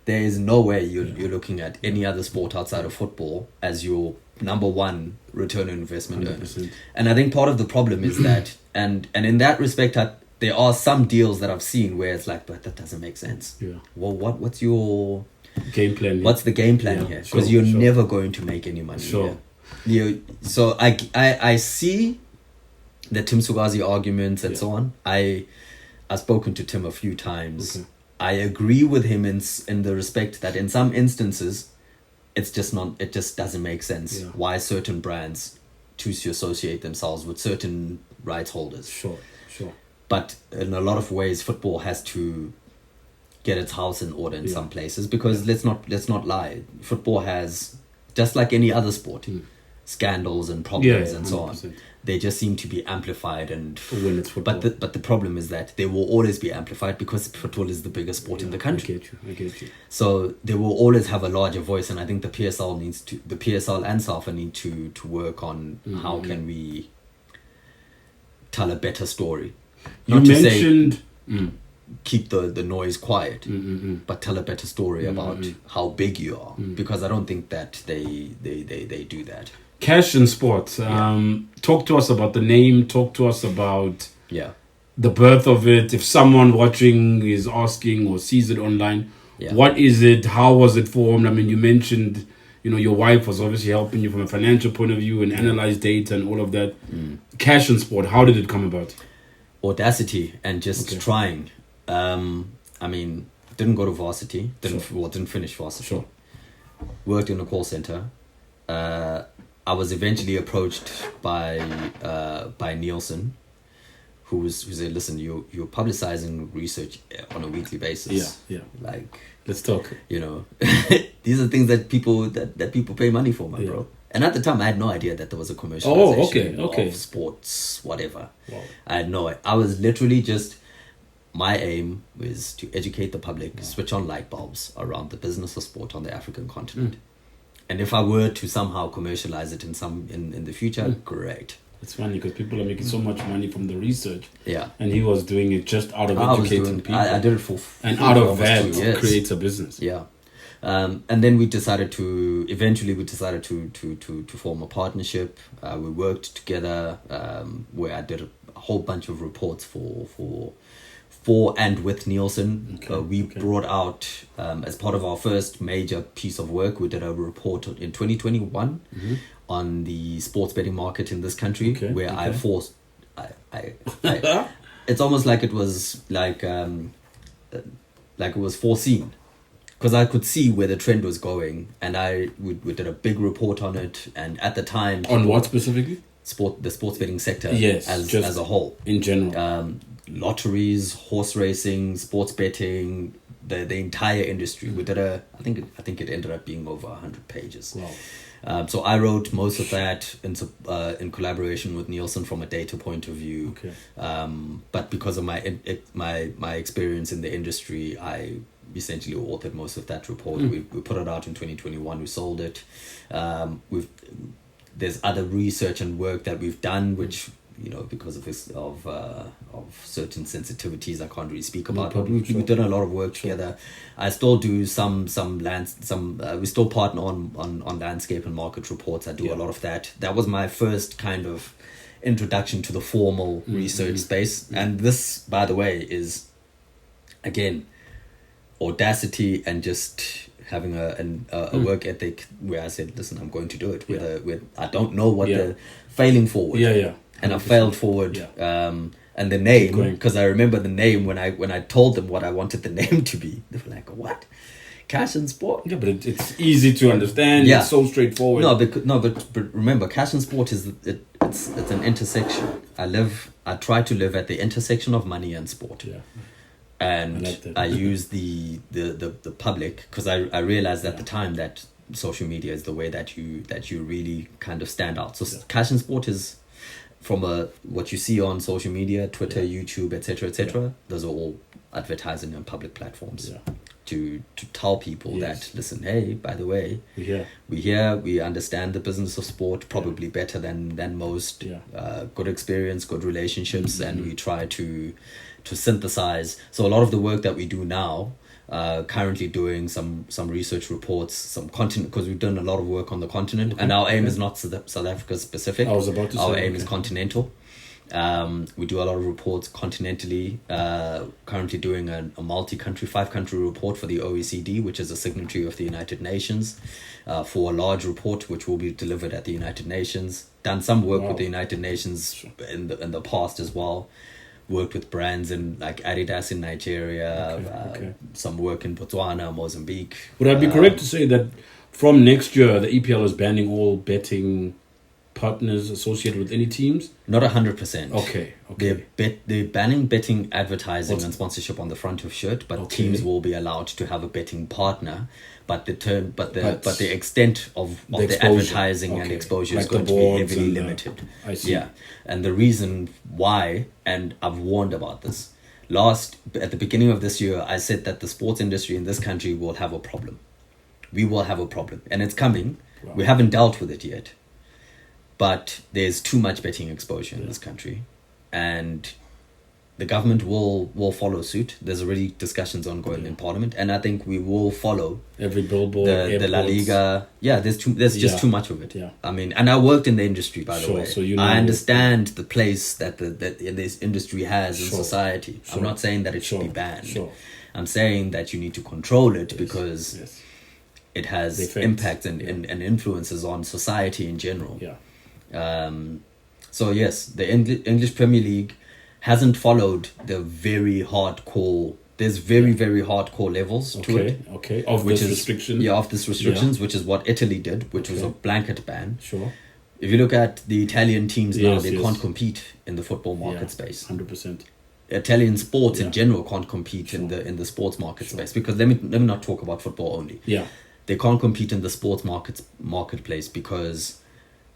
Speaker 2: there is no way you're looking at any other sport outside of football as your number one return on investment earner. And I think part of the problem is that, and in that respect, there are some deals that I've seen where it's like, but that doesn't make sense. Well, what's your
Speaker 1: game plan?
Speaker 2: What's the game plan here? Because you're never going to make any money here. So I see the Tim Sugazi arguments and so on. I've spoken to Tim a few times. I agree with him in the respect that in some instances, it just doesn't make sense why certain brands choose to associate themselves with certain rights holders. But in a lot of ways, football has to get its house in order in some places, because let's not lie, football has, just like any other sport, scandals and problems and so on. They just seem to be amplified, and
Speaker 1: when it's football.
Speaker 2: But the problem is that they will always be amplified because football is the biggest sport in the country.
Speaker 1: I get you.
Speaker 2: So they will always have a larger voice, and I think the PSL and SAFA need to work on how can we tell a better story. Not
Speaker 1: you
Speaker 2: to
Speaker 1: mentioned
Speaker 2: say keep the noise quiet, but tell a better story about how big you are, because I don't think that they do that.
Speaker 1: Cash and Sports. Talk to us about the name. Talk to us about the birth of it. If someone watching is asking or sees it online, what is it? How was it formed? I mean, you mentioned, your wife was obviously helping you from a financial point of view and analyze data and all of that. Cash and Sport. How did it come about?
Speaker 2: Audacity and just trying. I mean, didn't go to varsity. Didn't finish varsity. Worked in a call center. I was eventually approached by Nielsen, who said, "Listen, you're publicizing research on a weekly basis. Like,
Speaker 1: let's talk.
Speaker 2: These are things that people pay money for, my bro." And at the time, I had no idea that there was a commercialization of sports, whatever. I had no idea. I was literally just my aim is to educate the public, switch on light bulbs around the business of sport on the African continent. And if I were to somehow commercialize it in the future, great.
Speaker 1: It's funny because people are making so much money from the research.
Speaker 2: Yeah.
Speaker 1: And he was doing it just out of educating people.
Speaker 2: I did it for
Speaker 1: and out of that creates a business.
Speaker 2: Yeah. And then we decided to form a partnership. We worked together where I did a whole bunch of reports for and with Nielsen. We brought out, as part of our first major piece of work, we did a report in 2021 on the sports betting market in this country, where I forced, I it's almost like it was like it was foreseen, because I could see where the trend was going, and we did a big report on it. And at the time,
Speaker 1: on what specifically?
Speaker 2: The sports betting sector,
Speaker 1: yes,
Speaker 2: as a whole,
Speaker 1: in general.
Speaker 2: Lotteries, horse racing, sports betting, the entire industry. We did I think it ended up being over 100 pages.
Speaker 1: Wow.
Speaker 2: So I wrote most of that in collaboration with Nielsen from a data point of view. But because of my experience in the industry, I essentially authored most of that report. We put it out in 2021. We sold it. There's other research and work that we've done, which, because of certain sensitivities, I can't really speak about. But we've done a lot of work together. I still do we still partner on landscape and market reports. I do a lot of that. That was my first kind of introduction to the formal research space. And this, by the way, is again audacity and just having a work ethic where I said, listen, I'm going to do it. With I don't know what the failing forward. And I failed forward. And the name, because I remember the name when I told them what I wanted the name to be, they were like, what? Cash and Sport?
Speaker 1: Yeah, but it's easy to understand. Yeah. It's so straightforward.
Speaker 2: But remember, Cash and Sport is it's an intersection. I try to live at the intersection of money and sport.
Speaker 1: Yeah.
Speaker 2: And I use the public, because I realized at the time that social media is the way that you really kind of stand out. So Cash and Sport is from what you see on social media, Twitter, YouTube, etc. Those are all advertising and public platforms to tell people that, listen, hey, by the way, we understand the business of sport probably better than most. Good experience, good relationships, and we try to synthesize. So a lot of the work that we do now, currently doing some research reports, some continent, because we've done a lot of work on the continent, and our aim is not South Africa specific.
Speaker 1: I was about to say,
Speaker 2: our aim is continental. We do a lot of reports continentally. Currently doing a multi-country, 5-country report for the OECD, which is a signatory of the United Nations, for a large report which will be delivered at the United Nations. Done some work with the United Nations in the past as well. Worked with brands in like Adidas in Nigeria, some work in Botswana, Mozambique.
Speaker 1: Would I be correct to say that from next year the EPL is banning all betting partners associated with any teams?
Speaker 2: Not 100%.
Speaker 1: Okay.
Speaker 2: They're banning betting advertising and sponsorship on the front of shirt, but teams will be allowed to have a betting partner. But the extent of the advertising and exposure is going to be heavily limited.
Speaker 1: I see.
Speaker 2: Yeah, and the reason why, and I've warned about this, at the beginning of this year, I said that the sports industry in this country will have a problem. We will have a problem, and it's coming. Wow. We haven't dealt with it yet, but there's too much betting exposure in this country, and the government will follow suit. There's already discussions ongoing in Parliament, and I think we will follow
Speaker 1: every billboard,
Speaker 2: the La Liga. Yeah, there's just too much of it.
Speaker 1: Yeah.
Speaker 2: I mean, and I worked in the industry, by the way.
Speaker 1: So
Speaker 2: I understand the place that this industry has in society. I'm not saying that it should be banned. I'm saying that you need to control it because it has impact and influences on society in general. So yes, the English Premier League hasn't followed the very hardcore. There's very hardcore levels to it.
Speaker 1: Of this restriction.
Speaker 2: Of this restrictions, which is what Italy did, which was a blanket ban.
Speaker 1: Sure.
Speaker 2: If you look at the Italian teams now, they can't compete in the football market space.
Speaker 1: 100%.
Speaker 2: Italian sports in general can't compete in the sports market space, because let me not talk about football only. They can't compete in the sports marketplace because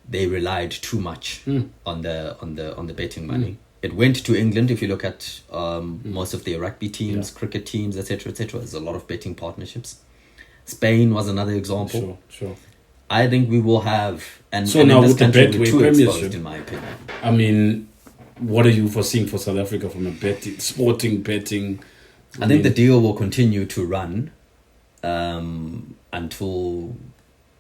Speaker 2: they relied too much on the betting money. It went to England. If you look at most of their rugby teams, cricket teams, etc., there's a lot of betting partnerships. Spain was another example.
Speaker 1: Sure.
Speaker 2: I think we will have, and
Speaker 1: so
Speaker 2: and
Speaker 1: now
Speaker 2: in this
Speaker 1: with the
Speaker 2: country
Speaker 1: Betway
Speaker 2: we're too
Speaker 1: Premiership,
Speaker 2: exposed, in my opinion.
Speaker 1: I mean, what are you foreseeing for South Africa from a sporting betting?
Speaker 2: I think the deal will continue to run until,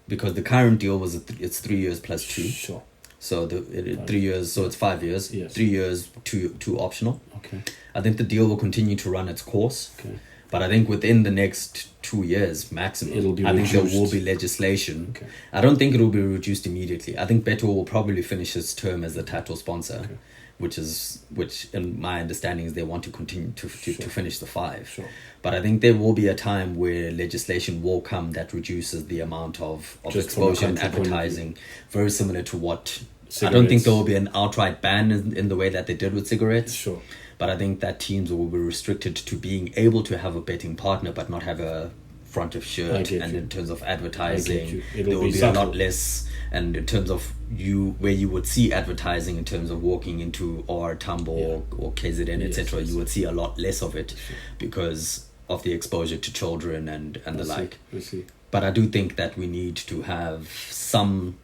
Speaker 2: because the current deal was it's 3 years plus 2.
Speaker 1: Sure.
Speaker 2: So 3 years, so it's 5 years.
Speaker 1: Yes.
Speaker 2: 3 years, two optional.
Speaker 1: Okay.
Speaker 2: I think the deal will continue to run its course.
Speaker 1: Okay.
Speaker 2: But I think within the next 2 years maximum,
Speaker 1: It'll be
Speaker 2: I think there
Speaker 1: reduced.
Speaker 2: will be legislation.
Speaker 1: Okay.
Speaker 2: I don't think it will be reduced immediately. I think Betway will probably finish its term as the title sponsor, which in my understanding is they want to continue to finish the 5.
Speaker 1: Sure.
Speaker 2: But I think there will be a time where legislation will come that reduces the amount of
Speaker 1: Just from a
Speaker 2: exposure and
Speaker 1: country point of
Speaker 2: advertising, very similar to what.
Speaker 1: Cigarettes.
Speaker 2: I don't think there will be an outright ban in the way that they did with cigarettes.
Speaker 1: Sure.
Speaker 2: But I think that teams will be restricted to being able to have a betting partner, but not have a front of shirt. And in terms of advertising, there will be a lot less. And in terms of where you would see advertising in terms of walking into or Tambo or KZN, etc., you would see a lot less of it because of the exposure to children and the like.
Speaker 1: I see.
Speaker 2: But I do think that we need to have some.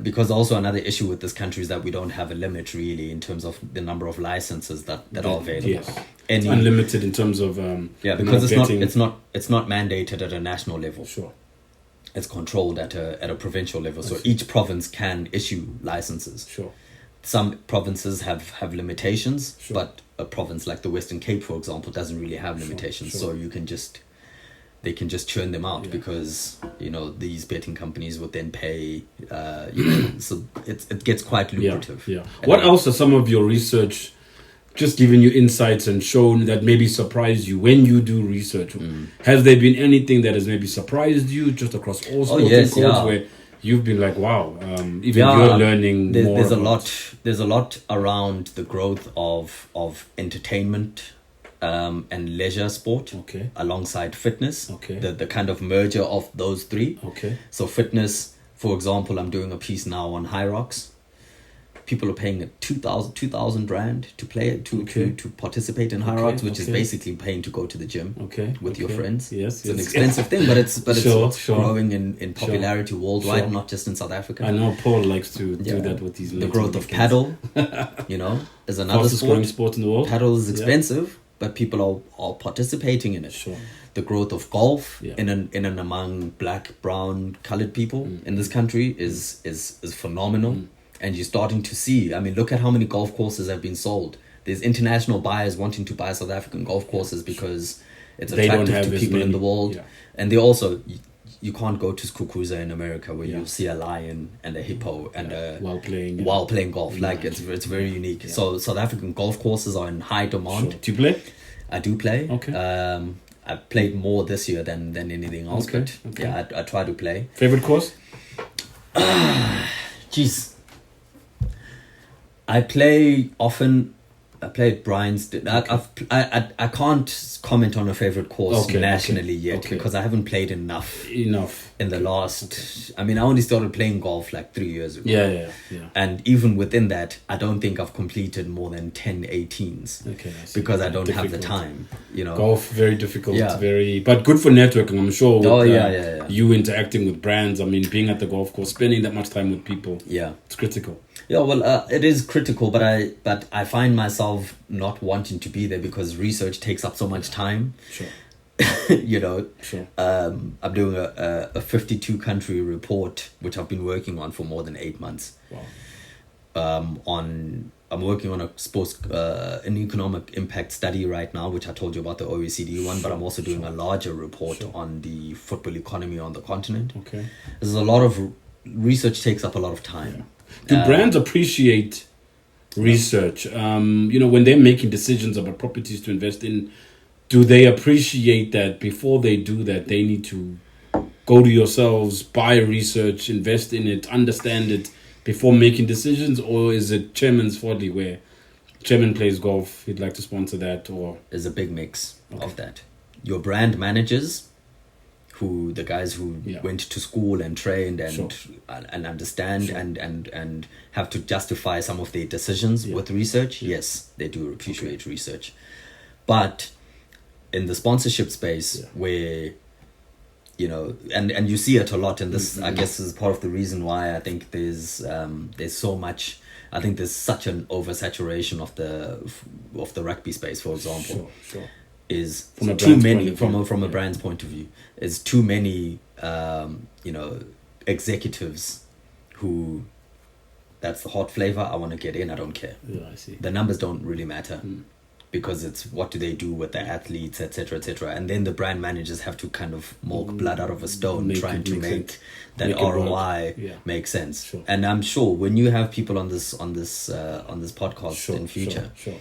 Speaker 2: Because also another issue with this country is that we don't have a limit really in terms of the number of licenses that are available.
Speaker 1: Yes. It's unlimited in terms of
Speaker 2: because it's not mandated at a national level.
Speaker 1: Sure.
Speaker 2: It's controlled at a provincial level. So each province can issue licenses.
Speaker 1: Sure.
Speaker 2: Some provinces have limitations,
Speaker 1: Sure.
Speaker 2: but a province like the Western Cape, for example, doesn't really have limitations.
Speaker 1: Sure.
Speaker 2: So they can just churn them out because these betting companies would then pay. So it gets quite lucrative.
Speaker 1: Yeah. What else are some of your research just giving you insights and shown that maybe surprised you when you do research? Has there been anything that has maybe surprised you just across all sporting codes where you've been like, wow, you're learning more?
Speaker 2: There's a lot around the growth of entertainment. And leisure sport, alongside fitness, the kind of merger of those 3. So fitness, for example, I'm doing a piece now on High Rocks. People are paying 2,000 rand to play to participate in High Rocks, which is basically paying to go to the gym with your friends.
Speaker 1: Yes,
Speaker 2: it's an expensive thing, but it's growing in popularity worldwide, not just in South Africa.
Speaker 1: I know Paul likes to do that with these.
Speaker 2: The growth of paddle, is another
Speaker 1: sport in the world.
Speaker 2: Paddle is expensive. But people are participating in it.
Speaker 1: Sure.
Speaker 2: The growth of golf in and among black, brown, colored people in this country is phenomenal. And you're starting to see, I mean, look at how many golf courses have been sold. There's international buyers wanting to buy South African golf courses because it's attractive to people in the world. Yeah. And they also, you can't go to Skukuza in America where you'll see a lion and a hippo and while playing golf. Like it's very unique. Yeah. So South African golf courses are in high demand.
Speaker 1: Sure. Do you play?
Speaker 2: I do play.
Speaker 1: Okay.
Speaker 2: I played more this year than anything else.
Speaker 1: Okay.
Speaker 2: But yeah, I try to play.
Speaker 1: Favorite course?
Speaker 2: Jeez. I play often. I played Brian's. I can't comment on a favorite course nationally yet because I haven't played enough in the last. I mean, I only started playing golf like 3 years ago.
Speaker 1: Yeah.
Speaker 2: And even within that, I don't think I've completed more than 10 18s.
Speaker 1: Okay.
Speaker 2: Because I don't have the time.
Speaker 1: Golf very difficult. But good for networking. I'm sure. With, you interacting with brands. I mean, being at the golf course, spending that much time with people. Yeah, it's critical.
Speaker 2: Yeah, well, it is critical, but I find myself not wanting to be there because research takes up so much time.
Speaker 1: Sure.
Speaker 2: Sure. I'm doing a 52 country report which I've been working on for more than 8 months.
Speaker 1: Wow.
Speaker 2: I'm working on an economic impact study right now, which I told you about the OECD one, but I'm also doing a larger report on the football economy on the continent.
Speaker 1: Okay.
Speaker 2: There's a lot of research takes up a lot of time.
Speaker 1: Yeah. Do brands appreciate research? When they're making decisions about properties to invest in, do they appreciate that before they do that, they need to go to yourselves, buy research, invest in it, understand it before making decisions? Or is it chairman's folly where chairman plays golf, he'd like to sponsor that? Or
Speaker 2: there's a big mix of that. Your brand managers who the guys who
Speaker 1: Yeah.
Speaker 2: went to school and trained and
Speaker 1: Sure.
Speaker 2: and understand
Speaker 1: Sure.
Speaker 2: and have to justify some of their decisions
Speaker 1: Yeah.
Speaker 2: with research.
Speaker 1: Yeah.
Speaker 2: Yes, they do appreciate research, but in the sponsorship space
Speaker 1: Yeah.
Speaker 2: where and you see it a lot, and this I
Speaker 1: Mhm.
Speaker 2: guess is part of the reason why I think there's so much. I think there's such an oversaturation of the rugby space, for example.
Speaker 1: Sure.
Speaker 2: Is
Speaker 1: From a
Speaker 2: too
Speaker 1: brand's
Speaker 2: many
Speaker 1: point of
Speaker 2: from
Speaker 1: view.
Speaker 2: a
Speaker 1: Yeah.
Speaker 2: brand's point of view is too many executives who that's the hot flavor, I want to get in, I don't care.
Speaker 1: Yeah, I see.
Speaker 2: The numbers don't really matter
Speaker 1: Mm.
Speaker 2: because it's what do they do with the athletes, etc., and then the brand managers have to kind of milk blood out of a stone
Speaker 1: Make
Speaker 2: trying
Speaker 1: it
Speaker 2: to
Speaker 1: make
Speaker 2: make
Speaker 1: sense.
Speaker 2: that
Speaker 1: Make it work.
Speaker 2: ROI
Speaker 1: Yeah.
Speaker 2: make sense.
Speaker 1: Sure.
Speaker 2: And I'm sure when you have people on this podcast in future,
Speaker 1: Sure.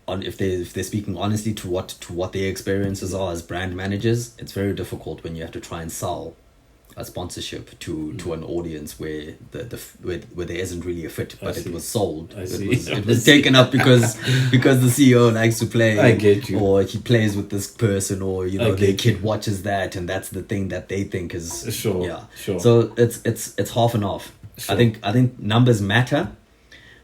Speaker 2: if they're speaking honestly to what their experiences are as brand managers, it's very difficult when you have to try and sell a sponsorship to an audience where where there isn't really a fit,
Speaker 1: I
Speaker 2: but
Speaker 1: see.
Speaker 2: it was sold.
Speaker 1: I
Speaker 2: It
Speaker 1: see.
Speaker 2: was, it was taken up because the CEO likes to play.
Speaker 1: I get you.
Speaker 2: Or he plays with this person, or
Speaker 1: I
Speaker 2: their
Speaker 1: get
Speaker 2: kid
Speaker 1: you.
Speaker 2: watches that, and that's the thing that they think is
Speaker 1: Sure.
Speaker 2: yeah.
Speaker 1: Sure.
Speaker 2: So it's half and half.
Speaker 1: Sure.
Speaker 2: I think numbers matter,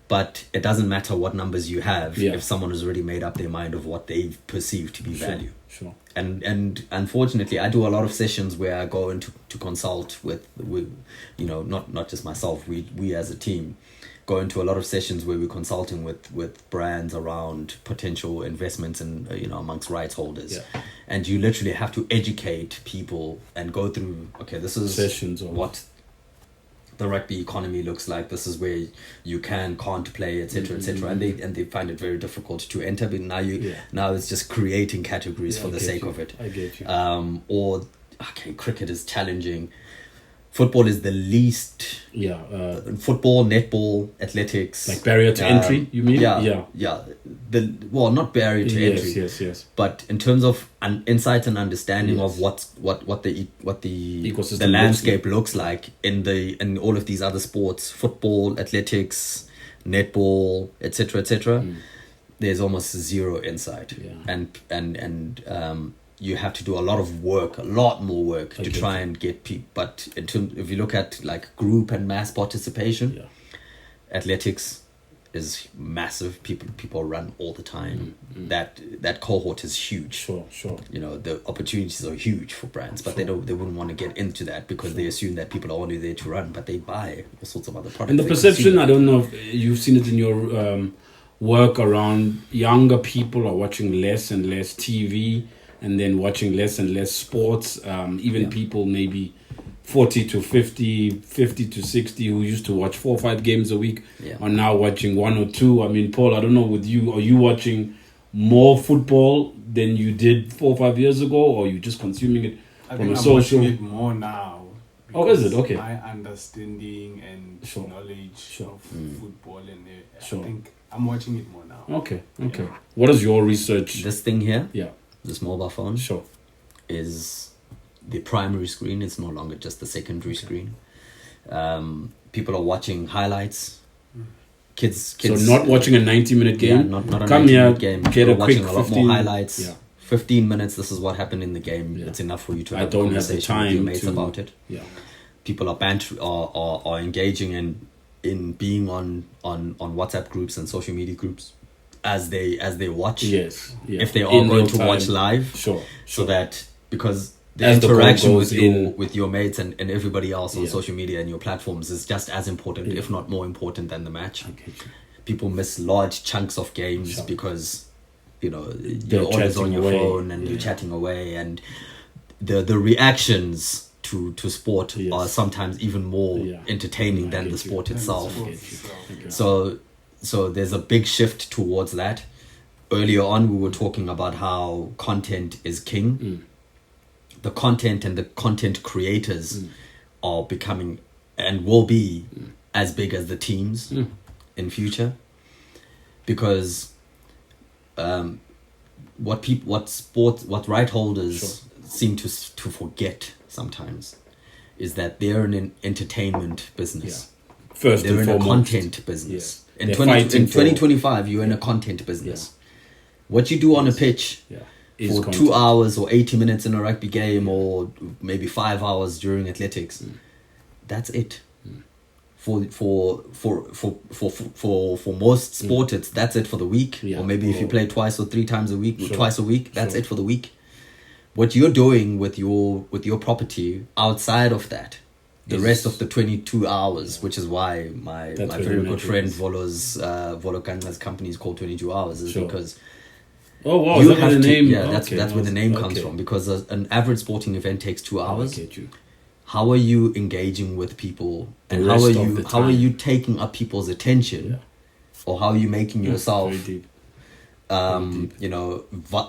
Speaker 2: but it doesn't matter what numbers you have
Speaker 1: Yeah.
Speaker 2: if someone has already made up their mind of what they perceive to be value.
Speaker 1: Sure.
Speaker 2: And unfortunately, I do a lot of sessions where I go into to consult with not just myself. We as a team go into a lot of sessions where we're consulting with brands around potential investments and amongst rights holders.
Speaker 1: Yeah.
Speaker 2: And you literally have to educate people and go through. Okay, this is
Speaker 1: Sessions of
Speaker 2: what the rugby economy looks like. This is where you can't play, etc., etc. And they find it very difficult to enter. But now it's just creating categories
Speaker 1: Yeah,
Speaker 2: for
Speaker 1: I
Speaker 2: the
Speaker 1: get
Speaker 2: sake
Speaker 1: you.
Speaker 2: of it.
Speaker 1: I get you.
Speaker 2: Or cricket is challenging. Football is the least.
Speaker 1: Yeah.
Speaker 2: Football, netball, athletics.
Speaker 1: Like barrier to entry, you mean?
Speaker 2: Yeah. Not barrier to entry.
Speaker 1: Yes.
Speaker 2: But in terms of an insight and understanding
Speaker 1: Yes.
Speaker 2: of what the
Speaker 1: Ecosystem
Speaker 2: the landscape looks like in all of these other sports, football, athletics, netball, etc., there's almost zero insight.
Speaker 1: Yeah.
Speaker 2: And you have to do a lot more work to try and get people. But if you look at like group and mass participation, athletics is massive. People run all the time. That cohort is huge.
Speaker 1: Sure.
Speaker 2: The opportunities are huge for brands, but they wouldn't want to get into that because they assume that people are only there to run, but they buy all sorts of other products.
Speaker 1: And the
Speaker 2: They
Speaker 1: perception,
Speaker 2: consume
Speaker 1: I don't know if you've seen it in your work around younger people are watching less and less TV and then watching less and less sports. Even people maybe 40 to 50, 50 to 60 who used to watch 4 or 5 games a week are now watching 1 or 2. I mean, Paul, I don't know with you, are you watching more football than you did 4 or 5 years ago, or are you just consuming it
Speaker 3: I
Speaker 1: from
Speaker 3: think
Speaker 1: a
Speaker 3: I'm
Speaker 1: social?
Speaker 3: watching it more now.
Speaker 1: Oh, is it? Okay.
Speaker 3: My understanding and
Speaker 1: Sure.
Speaker 3: knowledge of football and
Speaker 1: Sure.
Speaker 3: I think I'm watching it more now.
Speaker 1: Okay. What is your research?
Speaker 2: This thing here,
Speaker 1: Yeah,
Speaker 2: this mobile phone,
Speaker 1: sure.
Speaker 2: is the primary screen. It's no longer just the secondary screen. People are watching highlights. Kids.
Speaker 1: So not watching a 90-minute game.
Speaker 2: Yeah, not a
Speaker 1: Come
Speaker 2: 90-minute
Speaker 1: here,
Speaker 2: game.
Speaker 1: get
Speaker 2: People
Speaker 1: a
Speaker 2: are watching
Speaker 1: quick
Speaker 2: a lot
Speaker 1: 15
Speaker 2: more highlights.
Speaker 1: Yeah.
Speaker 2: 15 minutes. This is what happened in the game.
Speaker 1: Yeah.
Speaker 2: It's enough for you to
Speaker 1: I
Speaker 2: have
Speaker 1: don't
Speaker 2: a
Speaker 1: have the
Speaker 2: conversation with your
Speaker 1: time
Speaker 2: mates
Speaker 1: to-
Speaker 2: about it.
Speaker 1: Yeah.
Speaker 2: People are engaging in being on WhatsApp groups and social media groups as they watch.
Speaker 1: Yes. Yeah.
Speaker 2: If they are
Speaker 1: In
Speaker 2: going
Speaker 1: real
Speaker 2: to
Speaker 1: time.
Speaker 2: watch live,
Speaker 1: Sure.
Speaker 2: so that because the
Speaker 1: As the call
Speaker 2: interaction
Speaker 1: goes in.
Speaker 2: with your mates and everybody else on
Speaker 1: Yeah.
Speaker 2: social media and your platforms is just as important, if not more important than the match.
Speaker 1: I get you.
Speaker 2: People miss large chunks of games
Speaker 1: Sure.
Speaker 2: because you're
Speaker 1: They're
Speaker 2: always on
Speaker 1: chatting
Speaker 2: your
Speaker 1: away.
Speaker 2: phone and you're
Speaker 1: Yeah.
Speaker 2: chatting away, and the reactions to sport
Speaker 1: Yes.
Speaker 2: are sometimes even more
Speaker 1: Yeah.
Speaker 2: entertaining
Speaker 1: I
Speaker 2: than
Speaker 1: get
Speaker 2: the
Speaker 1: you.
Speaker 2: sport
Speaker 3: And
Speaker 2: itself.
Speaker 3: sports
Speaker 1: get you.
Speaker 3: itself.
Speaker 1: Okay.
Speaker 2: So there's a big shift towards that. Earlier on, we were talking about how content is king. The content and the content creators are becoming and will be as big as the teams in future, because what right holders seem to forget sometimes is that they're in an entertainment business.
Speaker 1: First
Speaker 2: They're
Speaker 1: and
Speaker 2: in a
Speaker 1: foremost.
Speaker 2: content business.
Speaker 1: Yes.
Speaker 2: In
Speaker 1: They're
Speaker 2: 20,
Speaker 1: fighting
Speaker 2: in
Speaker 1: for-
Speaker 2: 2025, you're in a content business. What you do on a pitch
Speaker 1: Yeah.
Speaker 2: for
Speaker 1: content.
Speaker 2: 2 hours or 80 minutes in a rugby game, or maybe 5 hours during athletics. That's it. For most sport, that's it for the week.
Speaker 1: Yeah.
Speaker 2: Or maybe if you play twice or 3 times a week,
Speaker 1: Sure.
Speaker 2: twice a week, that's
Speaker 1: Sure.
Speaker 2: it for the week. What you're doing with your property outside of that, the
Speaker 1: Is-
Speaker 2: rest of the 22 hours, which is why my
Speaker 1: That's where
Speaker 2: very
Speaker 1: the
Speaker 2: good
Speaker 1: magic
Speaker 2: friend
Speaker 1: is.
Speaker 2: Volo Kanga's company is called 22 Hours, is
Speaker 1: Sure.
Speaker 2: because
Speaker 1: Oh wow,
Speaker 2: you
Speaker 1: is that where
Speaker 2: have
Speaker 1: the
Speaker 2: to,
Speaker 1: name?
Speaker 2: yeah, that's
Speaker 1: Okay,
Speaker 2: where the name comes
Speaker 1: okay.
Speaker 2: from, because an average sporting event takes 2
Speaker 1: I
Speaker 2: hours.
Speaker 1: get you.
Speaker 2: How are you engaging with people,
Speaker 1: The
Speaker 2: and
Speaker 1: rest
Speaker 2: how are
Speaker 1: of
Speaker 2: you
Speaker 1: the
Speaker 2: how are
Speaker 1: time.
Speaker 2: you taking up people's attention,
Speaker 1: Yeah.
Speaker 2: or how are you making yourself
Speaker 1: Very deep. deep.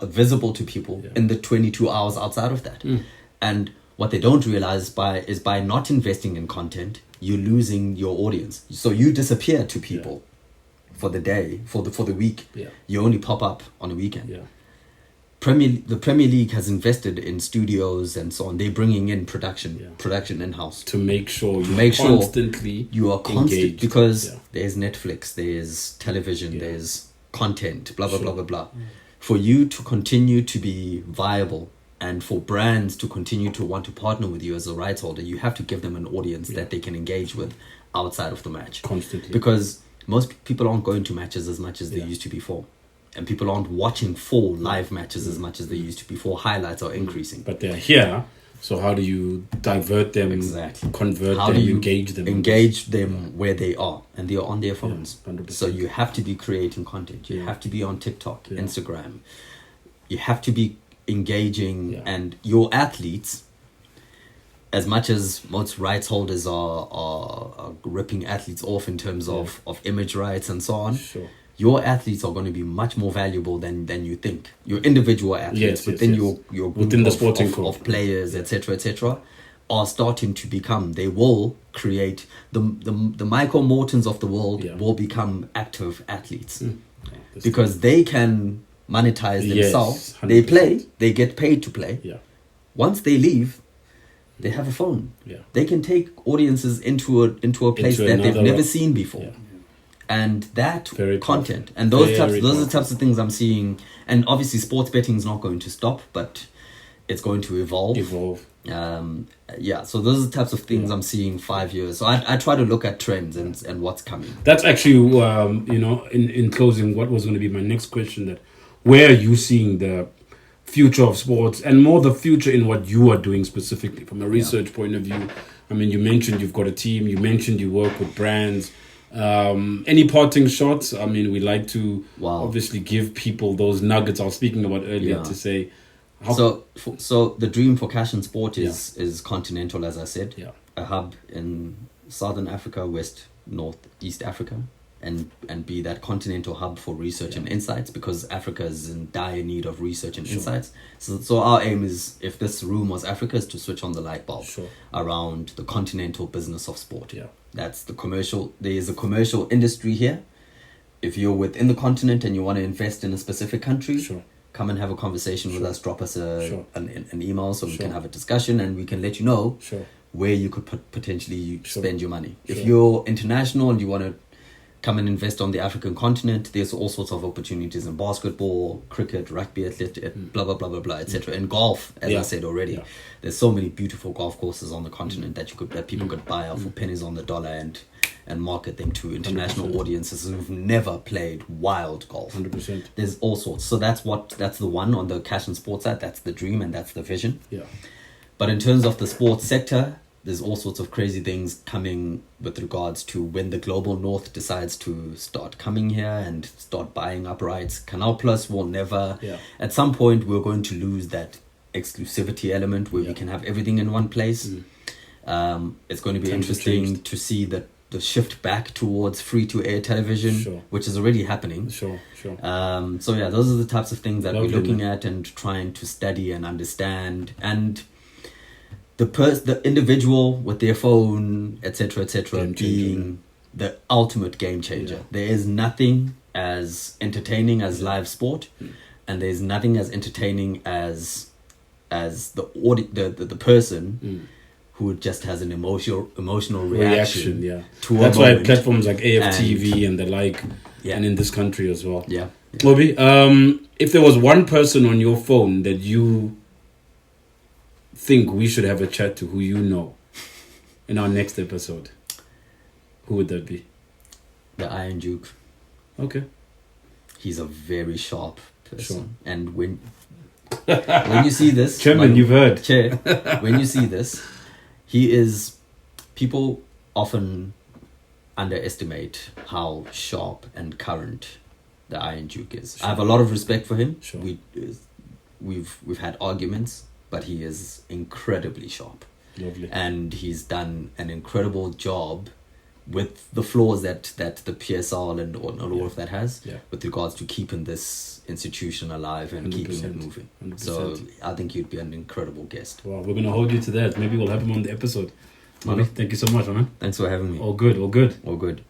Speaker 2: visible to people
Speaker 1: Yeah.
Speaker 2: in the 22 hours outside of that. And what they don't realize is by not investing in content, you're losing your audience. So you disappear to people for the day, for the week.
Speaker 1: Yeah.
Speaker 2: You only pop up on a weekend.
Speaker 1: Yeah.
Speaker 2: The Premier League has invested in studios and so on. They're bringing in production in-house.
Speaker 1: To make sure you
Speaker 2: make sure
Speaker 1: constantly
Speaker 2: You are constant,
Speaker 1: engaged.
Speaker 2: because
Speaker 1: Yeah.
Speaker 2: there's Netflix, there's television,
Speaker 1: Yeah.
Speaker 2: there's content, blah blah
Speaker 1: Sure.
Speaker 2: blah blah blah. For you to continue to be viable, and for brands to continue to want to partner with you as a rights holder, you have to give them an audience that they can engage with outside of the match.
Speaker 1: Constantly.
Speaker 2: Because most people aren't going to matches as much as they
Speaker 1: Yeah.
Speaker 2: used to before. And people aren't watching full live matches as much as they used to before. Highlights are increasing.
Speaker 1: But they're here, so how do you divert them,
Speaker 2: Exactly.
Speaker 1: convert
Speaker 2: How
Speaker 1: them,
Speaker 2: do you
Speaker 1: engage them?
Speaker 2: engage them where they are, and they are on their phones.
Speaker 1: 100%.
Speaker 2: So you have to be creating content. You
Speaker 1: Yeah.
Speaker 2: have to be on TikTok,
Speaker 1: Yeah.
Speaker 2: Instagram. You have to be engaging,
Speaker 1: Yeah.
Speaker 2: and your athletes, as much as most rights holders are ripping athletes off in terms of image rights and so on,
Speaker 1: Sure.
Speaker 2: your athletes are going to be much more valuable than you think. Your individual athletes
Speaker 1: Yes,
Speaker 2: within
Speaker 1: yes.
Speaker 2: your group
Speaker 1: Within the
Speaker 2: of,
Speaker 1: sporting
Speaker 2: of,
Speaker 1: code.
Speaker 2: of players, etc., are starting to become. They will create the Michael Mortons of the world
Speaker 1: Yeah.
Speaker 2: will become active athletes
Speaker 1: That's
Speaker 2: because they can monetize
Speaker 1: Yes,
Speaker 2: themselves.
Speaker 1: 100%.
Speaker 2: They play. They get paid to play.
Speaker 1: Yeah.
Speaker 2: Once they leave, they have a phone.
Speaker 1: Yeah.
Speaker 2: They can take audiences into a place
Speaker 1: Into
Speaker 2: that they've
Speaker 1: another
Speaker 2: never
Speaker 1: way.
Speaker 2: seen before.
Speaker 1: Yeah.
Speaker 2: And that
Speaker 1: Very
Speaker 2: content
Speaker 1: powerful.
Speaker 2: and those
Speaker 1: Very
Speaker 2: are the
Speaker 1: powerful.
Speaker 2: types of things I'm seeing. And obviously sports betting is not going to stop, but it's going to evolve. So those are the types of things I'm seeing 5 years. So I try to look at trends and what's coming.
Speaker 1: That's actually, in closing, what was going to be my next question, that where are you seeing the future of sports, and more the future in what you are doing specifically from a research point of view? I mean, you mentioned you've got a team, you mentioned you work with brands. Any parting shots? I mean, we like to obviously give people those nuggets I was speaking about earlier to say.
Speaker 2: So the dream for Cash and Sport is continental, as I said.
Speaker 1: Yeah.
Speaker 2: A hub in Southern Africa, West, North, East Africa, and be that continental hub for research and insights, because Africa is in dire need of research and insights. So our aim is, if this room was Africa, is to switch on the light bulb around the continental business of sport.
Speaker 1: Yeah.
Speaker 2: That's the commercial. There is a commercial industry here. If you're within the continent and you want to invest in a specific country, come and have a conversation with us. Drop us an email so we can have a discussion, and we can let you know where you could potentially spend your money. If you're international and you want to come and invest on the African continent, there's all sorts of opportunities in basketball, cricket, rugby, blah blah blah blah blah, etc. And golf, as I said already, there's so many beautiful golf courses on the continent that people could buy out for pennies on the dollar and market them to international
Speaker 1: 100%.
Speaker 2: audiences who've never played wild golf.
Speaker 1: 100%.
Speaker 2: There's all sorts. So that's the one on the Cash and Sports side. That's the dream and that's the vision.
Speaker 1: Yeah.
Speaker 2: But in terms of the sports sector, there's all sorts of crazy things coming with regards to when the global north decides to start coming here and start buying up rights. Canal Plus will never... At some point, we're going to lose that exclusivity element where we can have everything in one place. It's going to be interesting to see the shift back towards free-to-air television, which is already happening.
Speaker 1: Sure.
Speaker 2: So those are the types of things that we're looking at and trying to study and understand. And the individual with their phone, etc., being the ultimate game changer. There is nothing as entertaining as live sport, and there's nothing as entertaining as the person who just has an emotional reaction.
Speaker 1: Yeah.
Speaker 2: To
Speaker 1: That's
Speaker 2: a
Speaker 1: why
Speaker 2: moment.
Speaker 1: platforms like AFTV and the like, and in this country as well.
Speaker 2: Yeah.
Speaker 1: Obi, if there was one person on your phone that you think we should have a chat to, who you know, in our next episode, who would that be?
Speaker 2: The Iron Duke.
Speaker 1: Okay.
Speaker 2: He's a very sharp person.
Speaker 1: Sure.
Speaker 2: And when you see this...
Speaker 1: Chairman, you've heard.
Speaker 2: Chair, when you see this, he is... People often underestimate how sharp and current the Iron Duke is.
Speaker 1: Sure.
Speaker 2: I have a lot of respect for him.
Speaker 1: Sure.
Speaker 2: We've had arguments, but he is incredibly sharp.
Speaker 1: Lovely.
Speaker 2: And he's done an incredible job with the flaws that the PSL and all of that has, with regards to keeping this institution alive and
Speaker 1: 100%.
Speaker 2: keeping it moving.
Speaker 1: 100%.
Speaker 2: So I think you'd be an incredible guest.
Speaker 1: Wow, we're going to hold you to that. Maybe we'll have him on the episode.
Speaker 2: Mallo,
Speaker 1: Thank you so much, man.
Speaker 2: thanks for having me.
Speaker 1: All good, all good.
Speaker 2: All good.